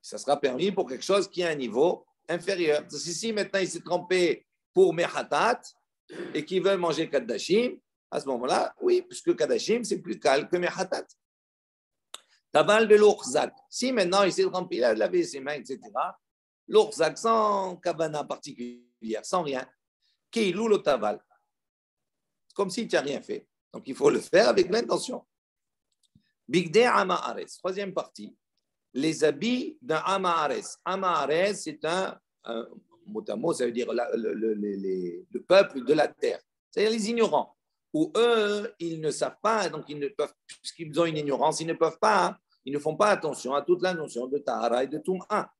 ça sera permis pour quelque chose qui est un niveau inférieur. Si maintenant il s'est trompé pour Mehatat et qu'il veut manger Kadashim, à ce moment-là, oui, puisque Kadashim, c'est plus calme que Mehatat. Taval de l'Urzak. Si maintenant il s'est trompé, il a lavé ses mains, etc., l'Urzak sans kavana particulière, sans rien, Keilou le Taval. C'est comme si tu n'as rien fait. Donc il faut le faire avec l'intention. Bigde Amaares, troisième partie. Les habits d'un Amaares. Amaares, c'est un mot à mot, ça veut dire le peuple de la terre. C'est-à-dire les ignorants. Où eux, ils ne savent pas, donc ils ne peuvent, puisqu'ils ont une ignorance, ils ne peuvent pas, ils ne font pas attention à toute la notion de Tahara et de Tum'a.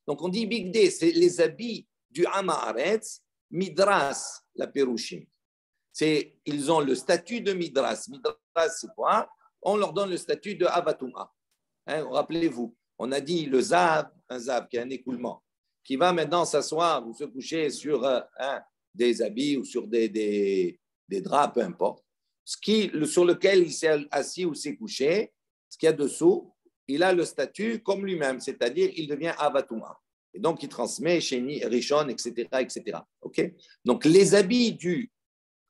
Donc on dit Bigde, c'est les habits du Amaaretz, Midras, la Perushim. Ils ont le statut de Midras. Midras, c'est quoi? On leur donne le statut de Avatuma. Rappelez-vous, on a dit le Zav, un Zav qui est un écoulement, qui va maintenant s'asseoir ou se coucher sur des habits ou sur des draps, peu importe. Sur lequel il s'est assis ou s'est couché, ce qu'il y a dessous, il a le statut comme lui-même, c'est-à-dire il devient Avatuma. Et donc il transmet Sheni, Rishon, etc. etc. Okay? Donc les habits du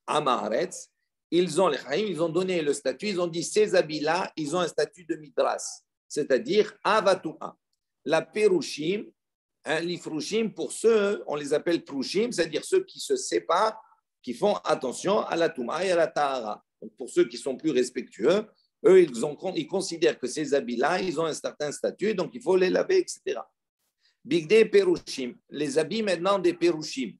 Amaretz, ils ont donné le statut, ils ont dit ces habits-là, ils ont un statut de Midras, c'est-à-dire Avatuma. La Perushim, l'Ifrushim, pour ceux, on les appelle Prushim, c'est-à-dire ceux qui se séparent, qui font attention à la Touma et à la Tahara. Donc pour ceux qui sont plus respectueux, eux, ils considèrent que ces habits-là, ils ont un certain statut, donc il faut les laver, etc. Bigde Perushim, les habits maintenant des Perushim.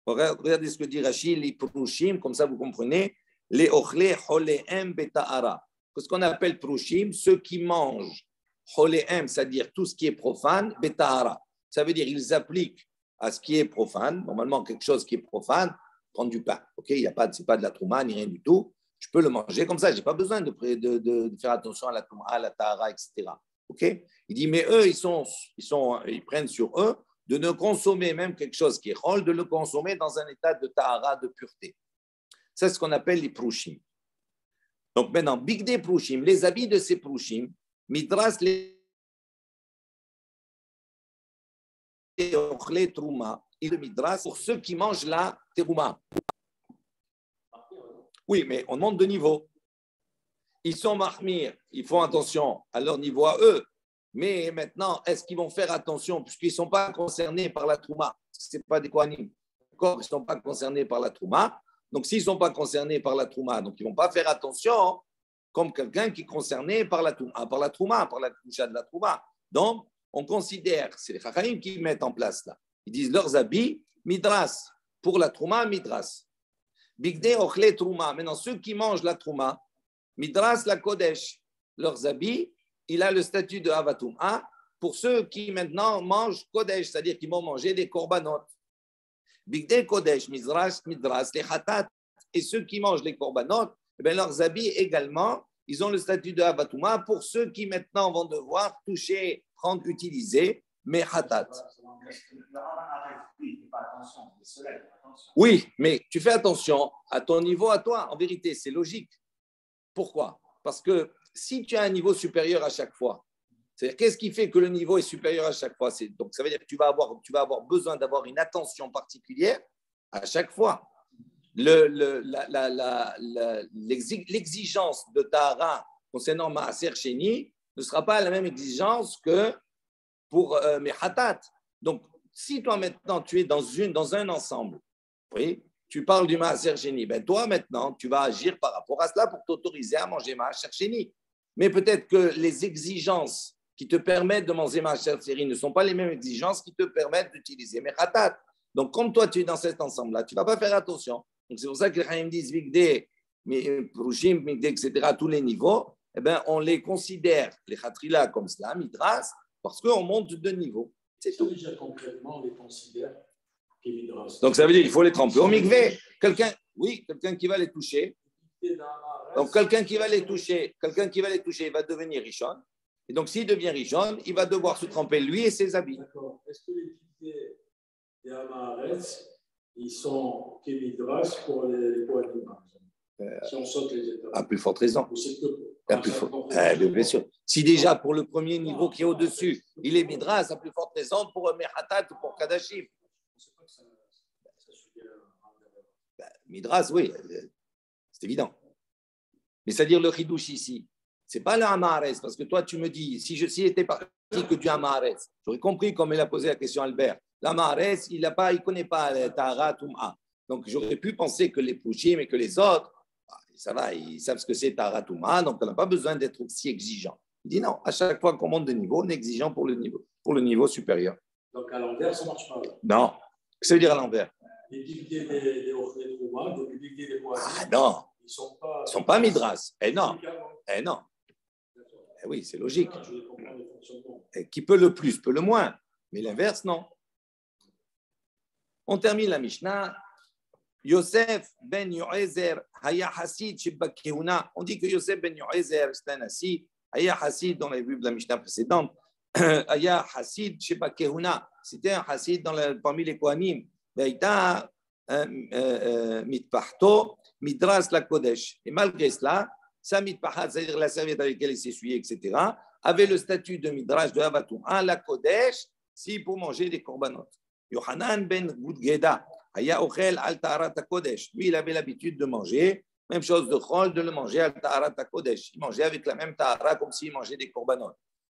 Regardez ce que dit Rachid, les Prushim, comme ça vous comprenez, les Ochle Cholehem Betahara. Ce qu'on appelle Prushim, ceux qui mangent Cholehem, c'est-à-dire tout ce qui est profane, Betahara. Ça veut dire ils appliquent à ce qui est profane, normalement quelque chose qui est profane, prendre du pain. Okay, ce n'est pas de la trouma ni rien du tout. Je peux le manger comme ça, je n'ai pas besoin de faire attention à la trouma, à la tahara, etc. Okay, il dit, mais eux, ils prennent sur eux de ne consommer même quelque chose qui est rôle, de le consommer dans un état de tahara, de pureté. C'est ce qu'on appelle les prushim. Donc maintenant, bigde prushim, les habits de ces prushim, midras les trouma, et le midras pour ceux qui mangent la terouma. Oui, mais on monte de niveau. Ils sont mahmir, ils font attention à leur niveau à eux. Mais maintenant, est-ce qu'ils vont faire attention puisqu'ils ne sont pas concernés par la trouma? Ce n'est pas des kohanim. Ils ne sont pas concernés par la trouma. Donc, s'ils ne sont pas concernés par la trouma, donc ils ne vont pas faire attention comme quelqu'un qui est concerné par la trouma, par la coucha de la trouma. Donc, on considère, c'est les chachamim qui mettent en place là. Ils disent leurs habits, midras. Pour la trouma, midras. Bigde ochle trouma. Maintenant, ceux qui mangent la trouma, midras la kodesh. Leurs habits, il a le statut de Avatuma. Pour ceux qui maintenant mangent kodesh, c'est-à-dire qui vont manger des korbanot. Bigde kodesh, midras, les hatat. Et ceux qui mangent les korbanot, eh leurs habits également, ils ont le statut de Avatuma. Pour ceux qui maintenant vont devoir toucher, prendre, utiliser, mais hatat. Oui, mais tu fais attention à ton niveau à toi. En vérité, c'est logique. Pourquoi? Parce que si tu as un niveau supérieur à chaque fois, c'est-à-dire qu'est-ce qui fait que le niveau est supérieur à chaque fois? Donc ça veut dire que tu vas avoir besoin d'avoir une attention particulière à chaque fois. L'exigence de Tahara concernant Maaser Sheni ne sera pas la même exigence que pour Mehatat. Donc, si toi maintenant tu es dans un ensemble, oui, tu parles du Maaser Sheni, ben toi maintenant tu vas agir par rapport à cela pour t'autoriser à manger Maaser Sheni. Mais peut-être que les exigences qui te permettent de manger Maaser Sheni ne sont pas les mêmes exigences qui te permettent d'utiliser Mehatat. Donc, comme toi tu es dans cet ensemble-là, tu ne vas pas faire attention. Donc, c'est pour ça que les Chaim disent Vigde, Prushim, Vigde, etc., à tous les niveaux. eh ben, on les considère, les khatrila, comme cela, midras, parce qu'on monte de niveau. C'est Ça tout. veut dire concrètement, on les considère comme midras. Donc, ça veut dire qu'il faut les tremper au mikvé. Quelqu'un qui va les toucher. Donc, quelqu'un qui va les toucher, il va devenir Rishon. Et donc, s'il devient Rishon, il va devoir se tremper lui et ses habits. D'accord. Est-ce que les piliers des Amaharetz, ils sont kémidras pour les Kohanim, par exemple, si on saute les étapes? À plus forte raison. Ou c'est que Bien sûr. Si déjà pour le premier niveau qui est au-dessus, il est midras, à plus forte raison pour Mehatat ou pour Kadashim. Midras, oui, c'est évident. Mais c'est-à-dire le chidouche ici, c'est pas le Hamaharetz, parce que toi tu me dis, si était parti que du Hamaharetz, j'aurais compris comme il a posé la question à Albert. L'Hamaharetz, il ne connaît pas le Tahara Touma. Donc j'aurais pu penser que les Pouchim et que les autres, ça va, ils savent ce que c'est Tahara Touma, donc on n'a pas besoin d'être aussi exigeant. Il dit non, à chaque fois qu'on monte de niveau, on est exigeant pour le niveau supérieur. Donc à l'envers, ça ne marche pas. Non. Qu'est-ce que ça veut dire à l'envers? Les piliers des Trouma, les piliers des Kohanim. Ah non. Ils ne sont pas midras. Eh non. Oui, c'est logique. Et qui peut le plus, peut le moins. Mais l'inverse, non. On termine la Mishnah. Yosef ben Yoézer, Haya Hassid, Sheba Kehuna. On dit que Yosef ben Yoézer, c'est un Hassid. Haya Hassid, on l'a vu dans la Mishnah précédente. Haya Hassid, Sheba Kehuna. C'était un Hassid parmi les Kohanim. Veïta mitpahto. Midras la Kodesh. Et malgré cela, sa mitpahat, c'est-à-dire la serviette avec laquelle il s'essuyait, etc., avait le statut de Midrash de Havatum. La Kodesh, si pour manger des korbanot. Yohanan ben Gudgeda, Haya Ochel al Taharat Kodesh. Lui, il avait l'habitude de manger, même chose de Chol, de le manger al Taharat Kodesh. Il mangeait avec la même Tahara comme s'il mangeait des korbanot.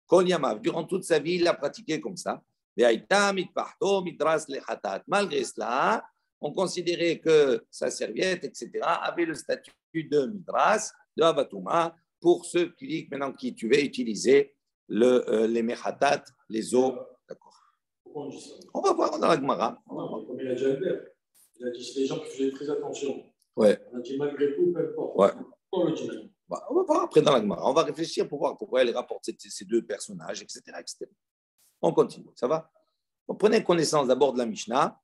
Kol Yamav, durant toute sa vie, il a pratiqué comme ça. Ve'aita mitpahto Midras le Hatat. Malgré cela, on considérait que sa serviette, etc., avait le statut de midras, de Havatouma, pour ceux qui disent maintenant qui tu veux utiliser les mechatat, les eaux. D'accord. On va voir dans la Gemara. Non, comme il a déjà dit, il a dit c'est des gens qui faisaient très attention. Ouais. On a dit malgré tout, peu importe. Ouais. On le dit maintenant. On va voir après dans la Gemara. On va réfléchir pour voir pourquoi elle rapporte ces deux personnages, etc., etc. On continue, ça va? Donc, prenez connaissance d'abord de la Mishnah.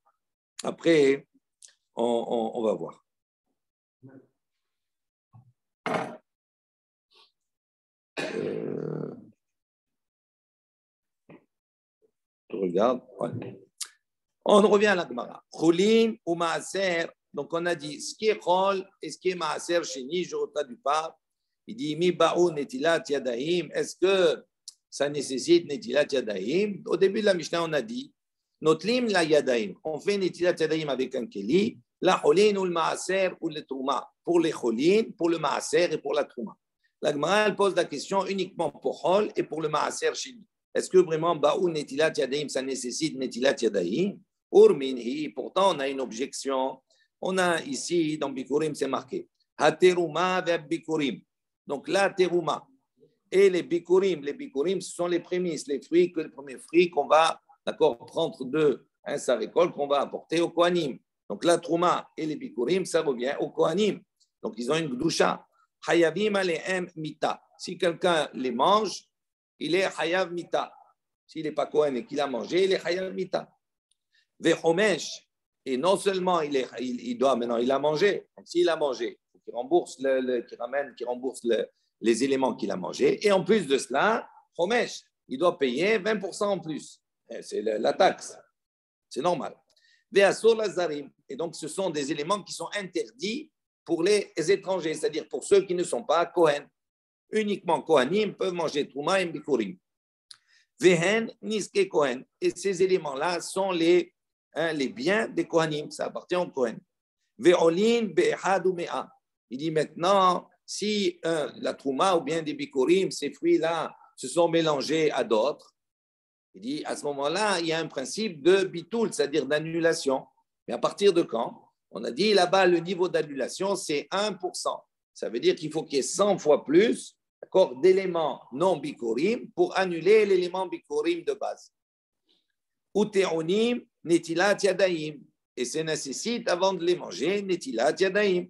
Après, on va voir. Je regarde. Ouais. On revient à la Gemara. Choulin ou Maaser. Donc, on a dit ce qui est Chol et ce qui est Maaser chez Ni, je ne traduis pas. Il dit Mi Ba'ou Netilat Yadahim. Est-ce que ça nécessite Netilat Yadahim? Au début de la Mishnah, on a dit Notlim la Yadahim. On fait Netilat Yadahim avec un Keli. La Cholin ou le Maaser ou le Trouma. Pour les Cholin, pour le Maaser et pour la Trouma. La Gemara, elle pose la question uniquement pour Chol et pour le Maaser chez Ni. Est-ce que vraiment Ba'ou Netilat Yadahim, ça nécessite Netilat Yadahim? Urminhi, pourtant on a une objection. On a ici, dans Bikurim, c'est marqué Hateruma ve Bikurim. Donc la Teruma et les Bikurim, ce sont les prémices, les premiers fruits qu'on va prendre de sa récolte qu'on va apporter au Kohanim. Donc la Trouma et les Bikurim, ça revient au Kohanim. Donc ils ont une Gdusha. Hayavim alehem mita. Si quelqu'un les mange, il est Hayav mita. S'il n'est pas Kohen et qu'il a mangé, il est Hayav mita. Vechomesh, et non seulement il doit maintenant, il a mangé. Donc, s'il a mangé, il faut qu'il rembourse, qu'il rembourse les éléments qu'il a mangé. Et en plus de cela, Chomesh, il doit payer 20% en plus. C'est la taxe. C'est normal. Veasur lazarim. Et donc, ce sont des éléments qui sont interdits pour les étrangers, c'est-à-dire pour ceux qui ne sont pas Kohen. Uniquement Kohanim peuvent manger Trouma et Bikurim. Vehen niske Kohen. Et ces éléments-là sont les biens des Kohanim, ça appartient aux Kohen. Ve'olin be'ehad ou me'a. Il dit maintenant, si la Trouma ou bien des Bikurim, ces fruits-là, se sont mélangés à d'autres, il dit à ce moment-là, il y a un principe de bitoul, c'est-à-dire d'annulation. Mais à partir de quand? On a dit là-bas, le niveau d'annulation, c'est 1%. Ça veut dire qu'il faut qu'il y ait 100 fois plus d'éléments non bikurim pour annuler l'élément bikurim de base. Uteonim netilat yadaim. Et ça nécessite, avant de les manger, netilat yadaim.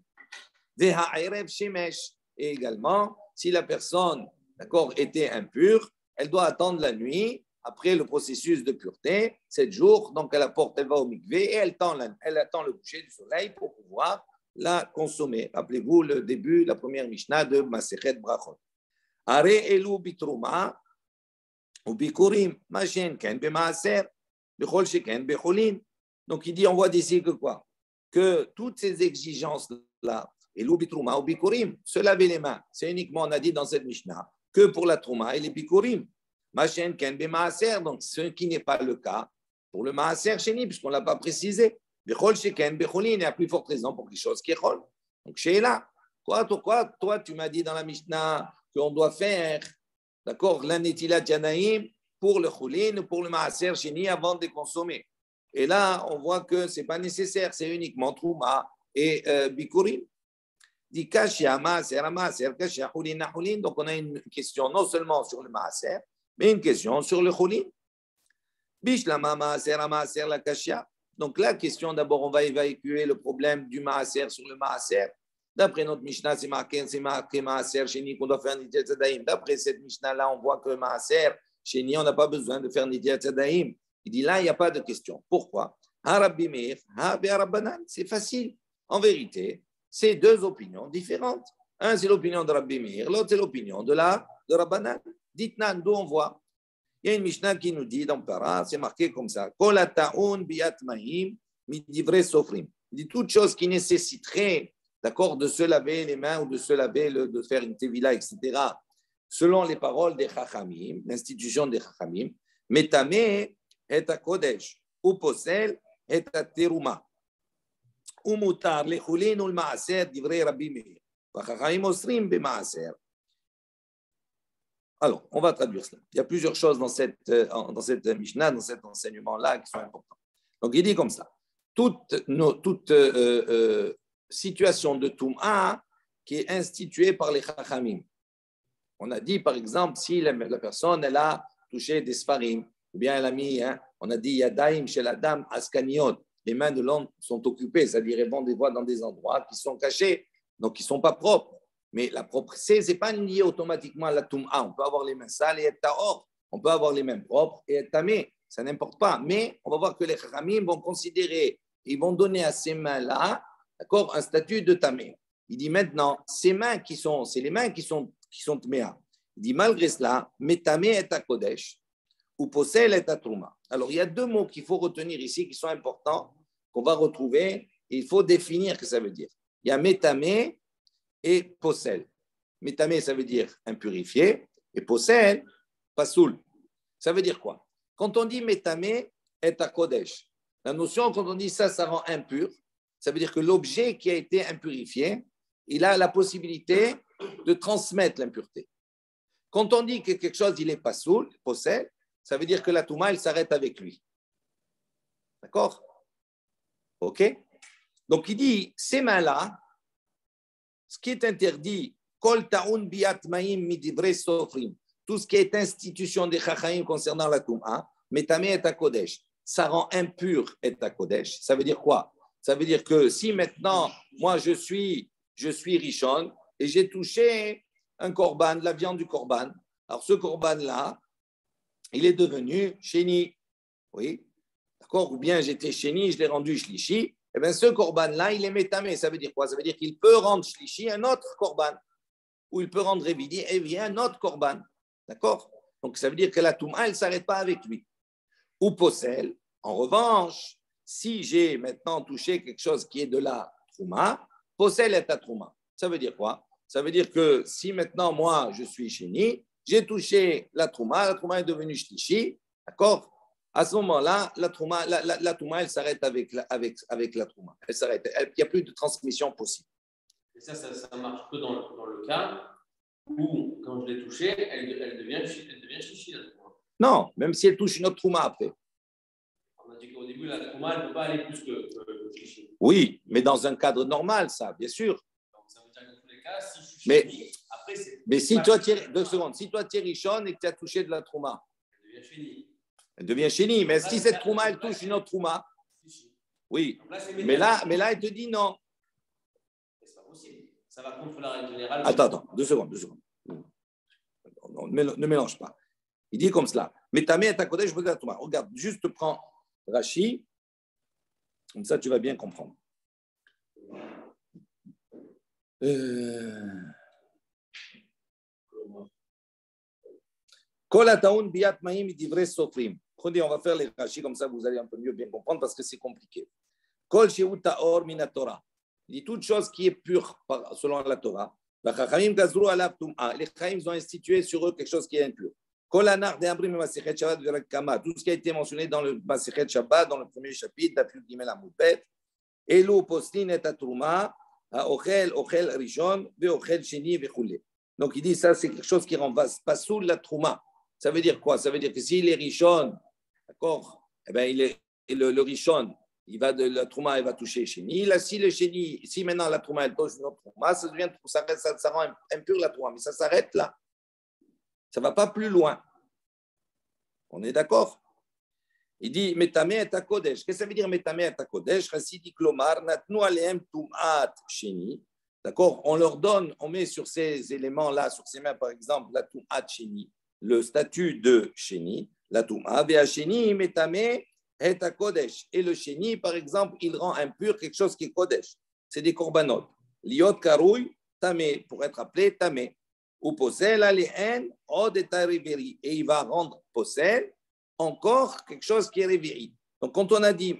Ve'ha'erev shemesh. Et également, si la personne, d'accord, était impure, elle doit attendre la nuit après le processus de pureté, 7 jours. Donc, elle va au mikvé et elle attend le coucher du soleil pour pouvoir la consommer. Rappelez-vous le début, la première Mishnah de Masechet Brachot. Are elu bitruma ou bikurim, machin ken bemaaser, bechol sheken becholin. Donc, il dit, on voit d'ici que quoi? Que toutes ces exigences-là, elu bitruma ou bikurim, se laver les mains, c'est uniquement, on a dit dans cette Mishnah, que pour la trouma et les bikurim. Machin ken bemaaser, donc ce qui n'est pas le cas pour le maaser chéni, puisqu'on ne l'a pas précisé. Bechol sheken becholin, il y a plus forte raison pour quelque chose qui est chol. Donc, chez là, toi, tu m'as dit dans la Mishnah qu'on doit faire, d'accord, l'anetilat yanaïm pour le choulin ou pour le maaser chéni avant de consommer. Et là, on voit que ce n'est pas nécessaire, c'est uniquement trouma et bikurim. Dit kashia maaser, maaser, kashia choulin, choulin. Donc, on a une question non seulement sur le maaser, mais une question sur le choulin. Bishlama maaser, maaser, la kashia. Donc, la question, d'abord, on va évacuer le problème du maaser sur le maaser. D'après notre Mishnah, c'est marqué maaser chéni qu'on doit faire nidiyat tzadaim. D'après cette Mishnah-là, on voit que maaser chéni, on n'a pas besoin de faire nidiyat tzadaim. Il dit là, il n'y a pas de question. Pourquoi? Rabbi Meir, Rabbanan, c'est facile. En vérité, c'est deux opinions différentes. Un, c'est l'opinion de Rabbi Meir, l'autre, c'est l'opinion de Rabbanan. Dites-nous d'où on voit. Il y a une Mishnah qui nous dit dans Para, c'est marqué comme ça. Kol ta'un biat mahim midivre sofrim. Il dit toute chose qui nécessiterait, d'accord, de se laver les mains ou de se laver, de faire une tevila, etc. Selon les paroles des Chachamim, l'institution des Chachamim, metame et à kodesh, ou posel et à teruma, ou mutar le chulin ou le maaser divrei Rabbi Meir. Chachamim osrim be maaser. Alors, on va traduire cela. Il y a plusieurs choses dans cette Mishnah, dans cet enseignement-là qui sont importantes. Donc, il dit comme ça. Toute situation de Toum'a qui est instituée par les Chachamim. On a dit, par exemple, si la personne elle a touché des Sfarim, ou bien elle a mis, on a dit Yadaim chez la dame Askaniot, les mains de l'homme sont occupées, c'est-à-dire elles vont des voies dans des endroits qui sont cachés, donc qui ne sont pas propres. Mais la propreté, ce n'est pas lié automatiquement à la Toum'a. On peut avoir les mains sales et être tahor. On peut avoir les mains propres et être tamé. Ça n'importe pas. Mais on va voir que les Chachamim vont considérer, ils vont donner à ces mains-là, d'accord, un statut de tamé. Il dit maintenant, ces mains c'est les mains qui sont tméa. Il dit malgré cela, metamé est à Kodesh ou posel est à Trouma. Alors il y a deux mots qu'il faut retenir ici qui sont importants, qu'on va retrouver. Et il faut définir ce que ça veut dire. Il y a metamé et posel. Métamé, ça veut dire impurifié, et posel, pasoul. Ça veut dire quoi? Quand on dit métamé est à Kodesh, la notion, quand on dit ça rend impur, ça veut dire que l'objet qui a été impurifié, il a la possibilité de transmettre l'impureté. Quand on dit que quelque chose, il est pasoul, posel, ça veut dire que la touma, elle s'arrête avec lui. D'accord? OK? Donc, il dit, ces mains-là, ce qui est interdit, kol ta'un biat ma'im midivre sofrim, tout ce qui est institution des Chachamim concernant la Toum'a, metame et à Kodesh, ça rend impur et à Kodesh. Ça veut dire quoi? Ça veut dire que si maintenant, moi je suis Rishon et j'ai touché un korban, la viande du korban, alors ce korban-là, il est devenu chéni. Oui, d'accord? Ou bien j'étais chéni, je l'ai rendu shlishi. Eh bien, ce korban-là, il est métamé. Ça veut dire quoi? Ça veut dire qu'il peut rendre shlishi un autre korban. Ou il peut rendre révidi un autre korban. D'accord? Donc, ça veut dire que la touma, elle ne s'arrête pas avec lui. Ou posel. En revanche, si j'ai maintenant touché quelque chose qui est de la trouma, posel est à trouma. Ça veut dire quoi? Ça veut dire que si maintenant, moi, je suis chéni, j'ai touché la trouma est devenue shlishi. D'accord? À ce moment-là, la touma, elle s'arrête avec la trouma. Elle s'arrête. Il n'y a plus de transmission possible. Et ça marche que dans le cas où, quand je l'ai touchée, elle devient chichi. Non, même si elle touche une autre trouma après. On a dit qu'au début, la trouma, elle ne peut pas aller plus que le chichi. Oui, mais dans un cadre normal, ça, bien sûr. Donc, ça veut dire que dans tous les cas, si je suis chéni, après, c'est. Mais si toi, tu es richonne et que tu as touché de la trouma, elle devient chéni. Elle devient chéni. Mais si cette trouma, elle touche une autre trouma, oui. Mais là, elle te dit non. C'est pas possible. Ça va contre la règle générale. Attends, 2 secondes. ne mélange pas. Il dit comme cela. Mais ta mère est à côté, je veux dire, regarde, juste prends Rashi, comme ça tu vas bien comprendre. Prenez, on va faire les Rashi, comme ça vous allez un peu mieux bien comprendre parce que c'est compliqué. Kol shehu ta'or min Torah. Il dit toute chose qui est pure selon la Torah. Les Chaim ont institué sur eux quelque chose qui est impur. Tout ce qui a été mentionné dans le Masechet Shabbat, dans le premier chapitre, Dafyud Gimel Amudbet, Elu postin et atruma, ochel rishon, veochel sheni vechule. Donc il dit ça, c'est quelque chose qui rend pas sous la trouma. Ça veut dire quoi? Ça veut dire que s'il est rishon, d'accord, eh ben le rishon, la trouma, elle va toucher sheni. Là, si le sheni, si maintenant la trouma, elle touche une autre trouma, ça rend impur la trouma, mais ça s'arrête là. Ça ne va pas plus loin. On est d'accord? Il dit, Metame et Kodesh. Qu'est-ce que ça veut dire Metame et Kodesh? Chassidik Lomar, Natnu aleem tumat sheni. D'accord? On leur donne, on met sur ces éléments-là, sur ces mains, par exemple, la tumat sheni, le statut de sheni, la tumat, et sheni, Metame et Kodesh. Et le sheni, par exemple, il rend impur quelque chose qui est Kodesh. C'est des korbanot. Liot karouy, tamé, pour être appelé tamé. Ou possède et il va rendre possède encore quelque chose qui est révéri. Donc, quand on a dit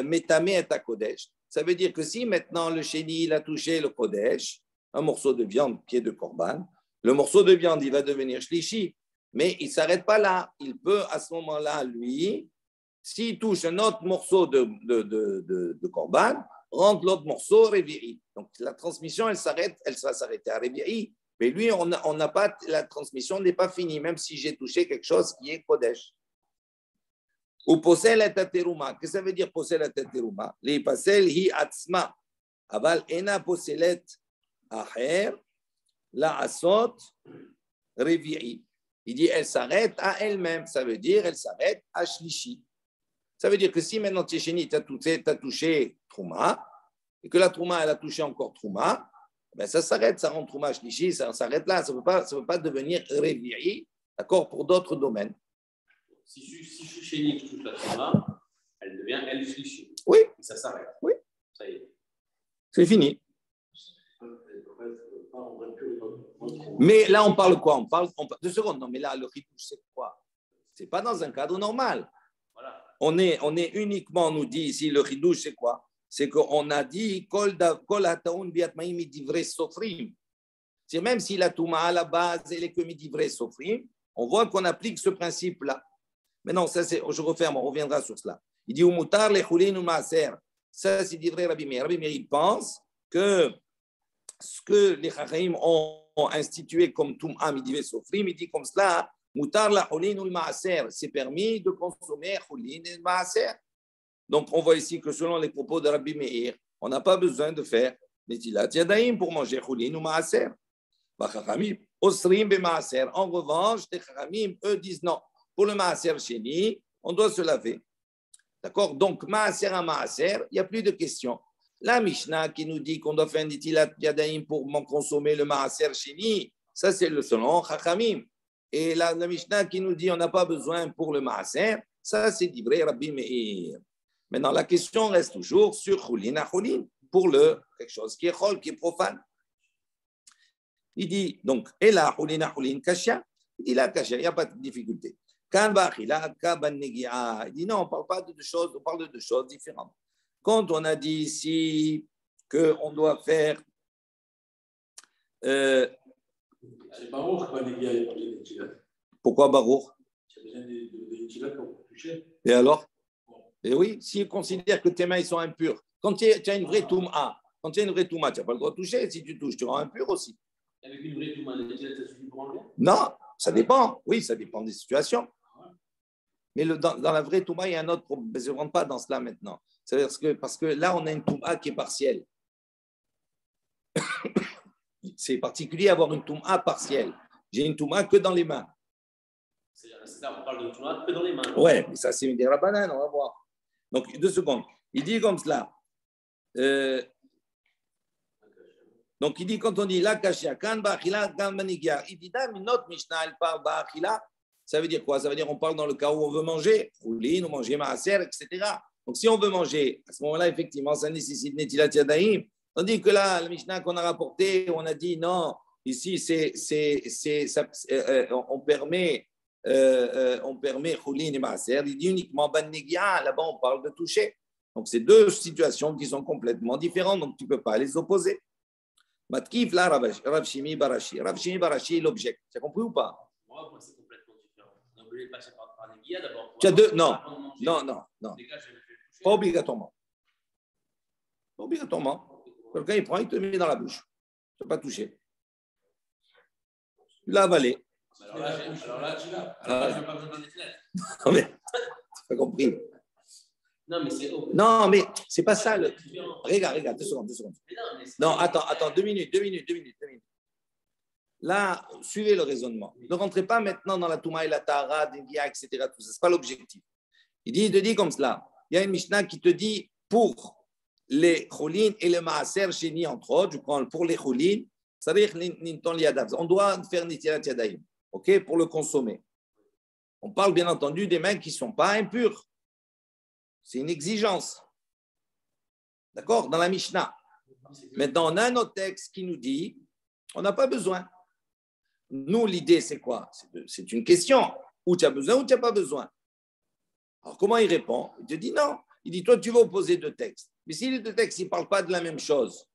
Metame et Kodesh, ça veut dire que si maintenant le chéni il a touché le Kodesh, un morceau de viande qui est de Korban, le morceau de viande il va devenir Shlishi, mais il ne s'arrête pas là. Il peut à ce moment-là, lui, s'il touche un autre morceau de Korban, rendre l'autre morceau révéri. Donc, la transmission, elle va s'arrêter à révéri. Mais lui, on n'a pas, la transmission n'est pas finie, même si j'ai touché quelque chose qui est Kodesh. Ou possède la tateruma. Qu'est-ce que ça veut dire possède la tateruma? Les pasel hi atzma. Aval ena posselet aher la asot revi'i. Il dit elle s'arrête à elle-même. Ça veut dire elle s'arrête à shlishi. Ça veut dire que si maintenant Tchéchéni t'a touché Trouma, et que la Trouma elle a touché encore Trouma, ben ça s'arrête, ça rend Trouma Shlishi, ça s'arrête là, ça ne peut pas devenir Révi'i, d'accord, pour d'autres domaines. Si Shlishi touche la Trouma, elle devient elle Shlishi. Oui. Et ça s'arrête. Oui. Ça y est. C'est fini. Mais là, on parle quoi? On parle 2 secondes. Non, mais là, le ritouche, c'est quoi? Ce n'est pas dans un cadre normal. Voilà. On est uniquement, on nous dit ici, le ritouche, c'est quoi? C'est qu'on a dit c'est même si la Touma à la base elle est que midivre sofrim, on voit qu'on applique ce principe-là. Maintenant, ça c'est, je referme, on reviendra sur cela. Il dit umutar le chulin ou maaser. Ça c'est divrei Rabbi Meir. Rabbi Meir il pense que ce que les Chachamim ont institué comme Touma midivre sofrim, il dit comme cela mutar la chulin ou maaser. C'est permis de consommer chulin et maaser. Donc, on voit ici que selon les propos de Rabbi Meir, on n'a pas besoin de faire Netilat Yadayim pour manger Choulin ou Maaser. En revanche, les Chachamim, eux, disent non. Pour le Maaser Sheni, on doit se laver. D'accord? Donc, Maaser à Maaser, il n'y a plus de question. La Mishnah qui nous dit qu'on doit faire Netilat Yadayim pour consommer le Maaser Sheni, ça c'est le selon Chachamim. Et la Mishnah qui nous dit qu'on n'a pas besoin pour le Maaser, ça c'est divrei Rabbi Meir. Maintenant, la question reste toujours sur Choulin à Choulin, pour quelque chose qui est chol, qui est profane. Il dit, donc, et là, Choulin à Choulin, kasha. Il dit là, kasha, il n'y a pas de difficulté. Kan ba'achila, ka ban negi'a. Il dit non, on ne parle pas de 2 choses, on parle de 2 choses différentes. Quand on a dit ici qu'on doit faire. C'est Baruch ban negi'a, il parle d'Etilat. Pourquoi Baruch? Il y a besoin d'Etilat pour toucher. Et alors? Et oui, s'il considère que tes mains ils sont impures, quand tu as une vraie touma, tu n'as pas le droit de toucher. Si tu touches, tu rends impur aussi. Avec une vraie touma, ça suffit pour enlever? Non, ça dépend. Oui, ça dépend des situations. Mais dans la vraie touma, il y a un autre problème. Je ne rentre pas dans cela maintenant. Parce que là, on a une touma qui est partielle. C'est particulier d'avoir une touma partielle. J'ai une touma que dans les mains. C'est ça, on parle de touma que dans les mains. Ouais, mais ça, c'est des rabbanan, on va voir. Donc, 2 secondes. Il dit comme cela. Donc, il dit, quand on dit la kashia, kan ba'achila, kan banigia, il dit, mais notre Mishnah, elle parle ba'achila. Ça veut dire quoi? Ça veut dire on parle dans le cas où on veut manger, choulin, ou manger maaser, etc. Donc, si on veut manger, à ce moment-là, effectivement, ça nécessite netilat yadayim. Tandis que là, la Mishnah qu'on a rapporté, on a dit non, ici, on permet choulin et maaser. Il dit uniquement banigia, là-bas, on parle de toucher. Donc, c'est deux situations qui sont complètement différentes, donc tu ne peux pas les opposer. Matkif, là, Rav Shimi Barashi. Rav Shimi Barashi, il objecte. Tu as compris ou pas? Moi, c'est complètement différent. On est obligé de passer par les guillas d'abord. Tu as deux? Non. Pas obligatoirement. Pas obligatoirement. Quelqu'un, il prend, il te met dans la bouche. Tu ne peux pas toucher. Tu l'as avalé. Alors là, je n'ai pas besoin de fenêtres. Non, mais tu n'as pas compris. Non, mais c'est non, mais c'est pas ça. Regarde, 2 secondes. Non, attends, 2 minutes. Là, suivez le raisonnement. Ne rentrez pas maintenant dans la Touma et la Tahara, Dingia, etc. Tout ça, ce n'est pas l'objectif. Il te dit comme cela. Il y a une Mishnah qui te dit pour les choulin et les maaser chéni, entre autres, je prends pour les choulin, on doit faire nitilat yadayim, ok, pour le consommer. On parle bien entendu des mains qui ne sont pas impures. C'est une exigence. D'accord? Dans la Mishnah. Maintenant, on a un autre texte qui nous dit on n'a pas besoin. Nous, l'idée, c'est quoi? C'est une question. Ou tu as besoin ou tu n'as pas besoin. Alors, comment il répond? Il te dit non. Il dit toi, tu vas opposer deux textes. Mais si les deux textes ne parlent pas de la même chose,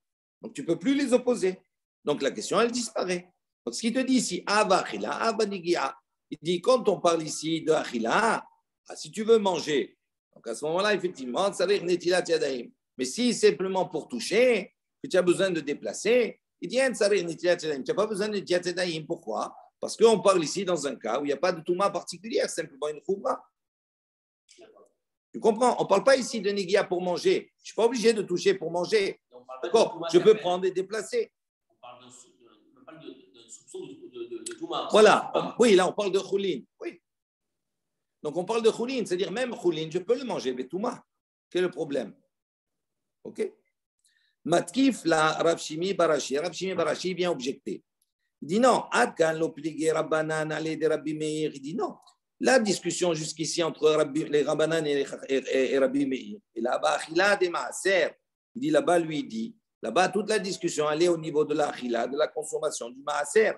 donc tu ne peux plus les opposer. Donc, la question, elle disparaît. Donc, ce qu'il te dit ici, Ava Achila, Ava Nigia, il dit quand on parle ici de Achila, si tu veux manger, donc à ce moment-là, effectivement, ça veut dire netilat yadayim. Mais si simplement pour toucher, que tu as besoin de déplacer, il dit ça veut dire netilat yadayim. Tu n'as pas besoin de netilat yadayim. Pourquoi? Parce qu'on parle ici dans un cas où il n'y a pas de touma particulière, simplement une khouma. Tu comprends? On ne parle pas ici de negia pour manger. Je ne suis pas obligé de toucher pour manger. D'accord? Je peux prendre et déplacer. On parle d'un soupçon de touma. Voilà. Oui, là, on parle de choulin. Oui. Donc, on parle de choulin, c'est-à-dire même choulin, je peux le manger, mais touma. Quel est le problème? OK? Matkif, la Rav Shimi Barashi. Rav Shimi Barashi vient objecter. Il dit non. Adkan l'obligé Rabbanan aller de Rabbi Meir. Il dit non. La discussion jusqu'ici entre les Rabbanan et Rabbi Meir. Et là-bas, Achila des Maaser. Il dit là-bas, lui, il dit là-bas, toute la discussion allait au niveau de l'Achila, de la consommation du Maaser.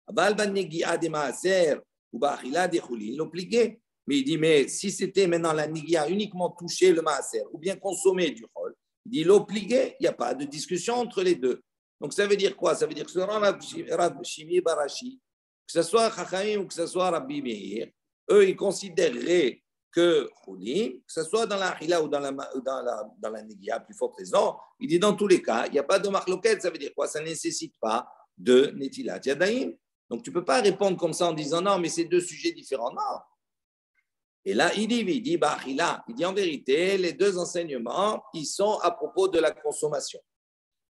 Abal ban Negia des Maaser ou Achila des Choulin l'obligé. Mais il dit, mais si c'était maintenant la Negia uniquement toucher le Maaser ou bien consommer du Chol, il dit l'obligé, il n'y a pas de discussion entre les deux. Donc ça veut dire quoi? Ça veut dire que ce soit Rav Shimi Barashi, que ce soit Chachamim ou que ce soit Rabbi Meir, eux, ils considéreraient que Choulin, que ce soit dans la Achila ou dans la Negia, plus fort raison, il dit dans tous les cas, il n'y a pas de marloquette, ça veut dire quoi? Ça ne nécessite pas de Netilat Yadayim. Donc tu ne peux pas répondre comme ça en disant non, mais c'est deux sujets différents. Non. Et là, il dit bah, il dit en vérité, les deux enseignements, ils sont à propos de la consommation.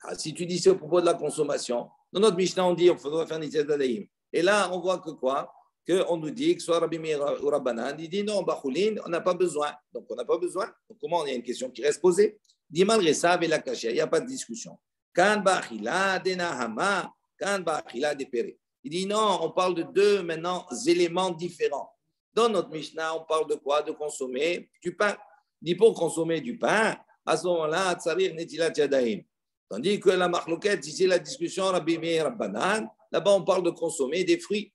Alors, si tu dis c'est à propos de la consommation, dans notre Mishnah, on dit on faudrait faire Netilat Yadayim. Et là, on voit que quoi? Qu'on nous dit que soit Rabbi Meir ou Rabbanan, il dit non, Choulin, on n'a pas besoin. Donc, on n'a pas besoin. Donc, comment il y a une question qui reste posée? Il dit malgré ça, avec la cachère, il n'y a pas de discussion. Kan ba'achila de nahama, kan ba'achila de pere. Il dit non, on parle de deux maintenant éléments différents. Dans notre Mishnah, on parle de quoi? De consommer du pain. Il dit pour consommer du pain, à ce moment-là, tsarir netilat yadayim. Tandis que la marloquette, ici, la discussion Rabbi Meir Rabbanan, là-bas, on parle de consommer des fruits.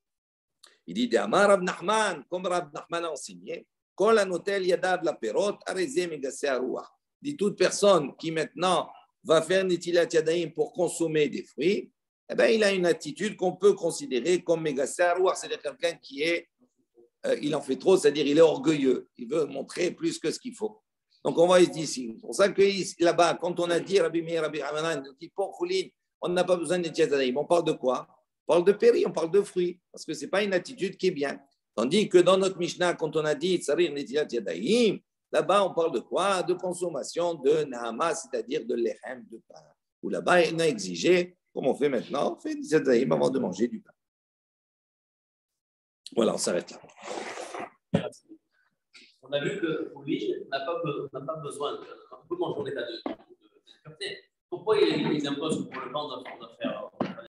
Il dit, Amar Rav Nachman, comme Rav Nachman a enseigné, Kol anotel yadav la perot, arezé megassé arouach. Dit toute personne qui maintenant va faire netilat yadayim pour consommer des fruits, eh bien, il a une attitude qu'on peut considérer comme megassé arouach, c'est-à-dire quelqu'un qui est, il en fait trop, c'est-à-dire il est orgueilleux, il veut montrer plus que ce qu'il faut. Donc on voit ici, c'est pour ça que là-bas, quand on a dit Rabbi Meir, Rabbi Hamanan, on dit pour choulin, on n'a pas besoin de netilat yadayim, on parle de quoi? On parle de péri, on parle de fruits, parce que ce n'est pas une attitude qui est bien. Tandis que dans notre Mishnah, quand on a dit Tsarir Netilat Yadayim, là-bas, on parle de quoi? De consommation de Nahama, c'est-à-dire de l'echem, de pain. Où là-bas, il a exigé, comme on fait maintenant, on fait Netilat Yadayim avant de manger du pain. Voilà, on s'arrête là. On a vu que Choulin n'a pas besoin, on peut manger en état de pureté. Pourquoi ils imposent que pour le pain, on doit faire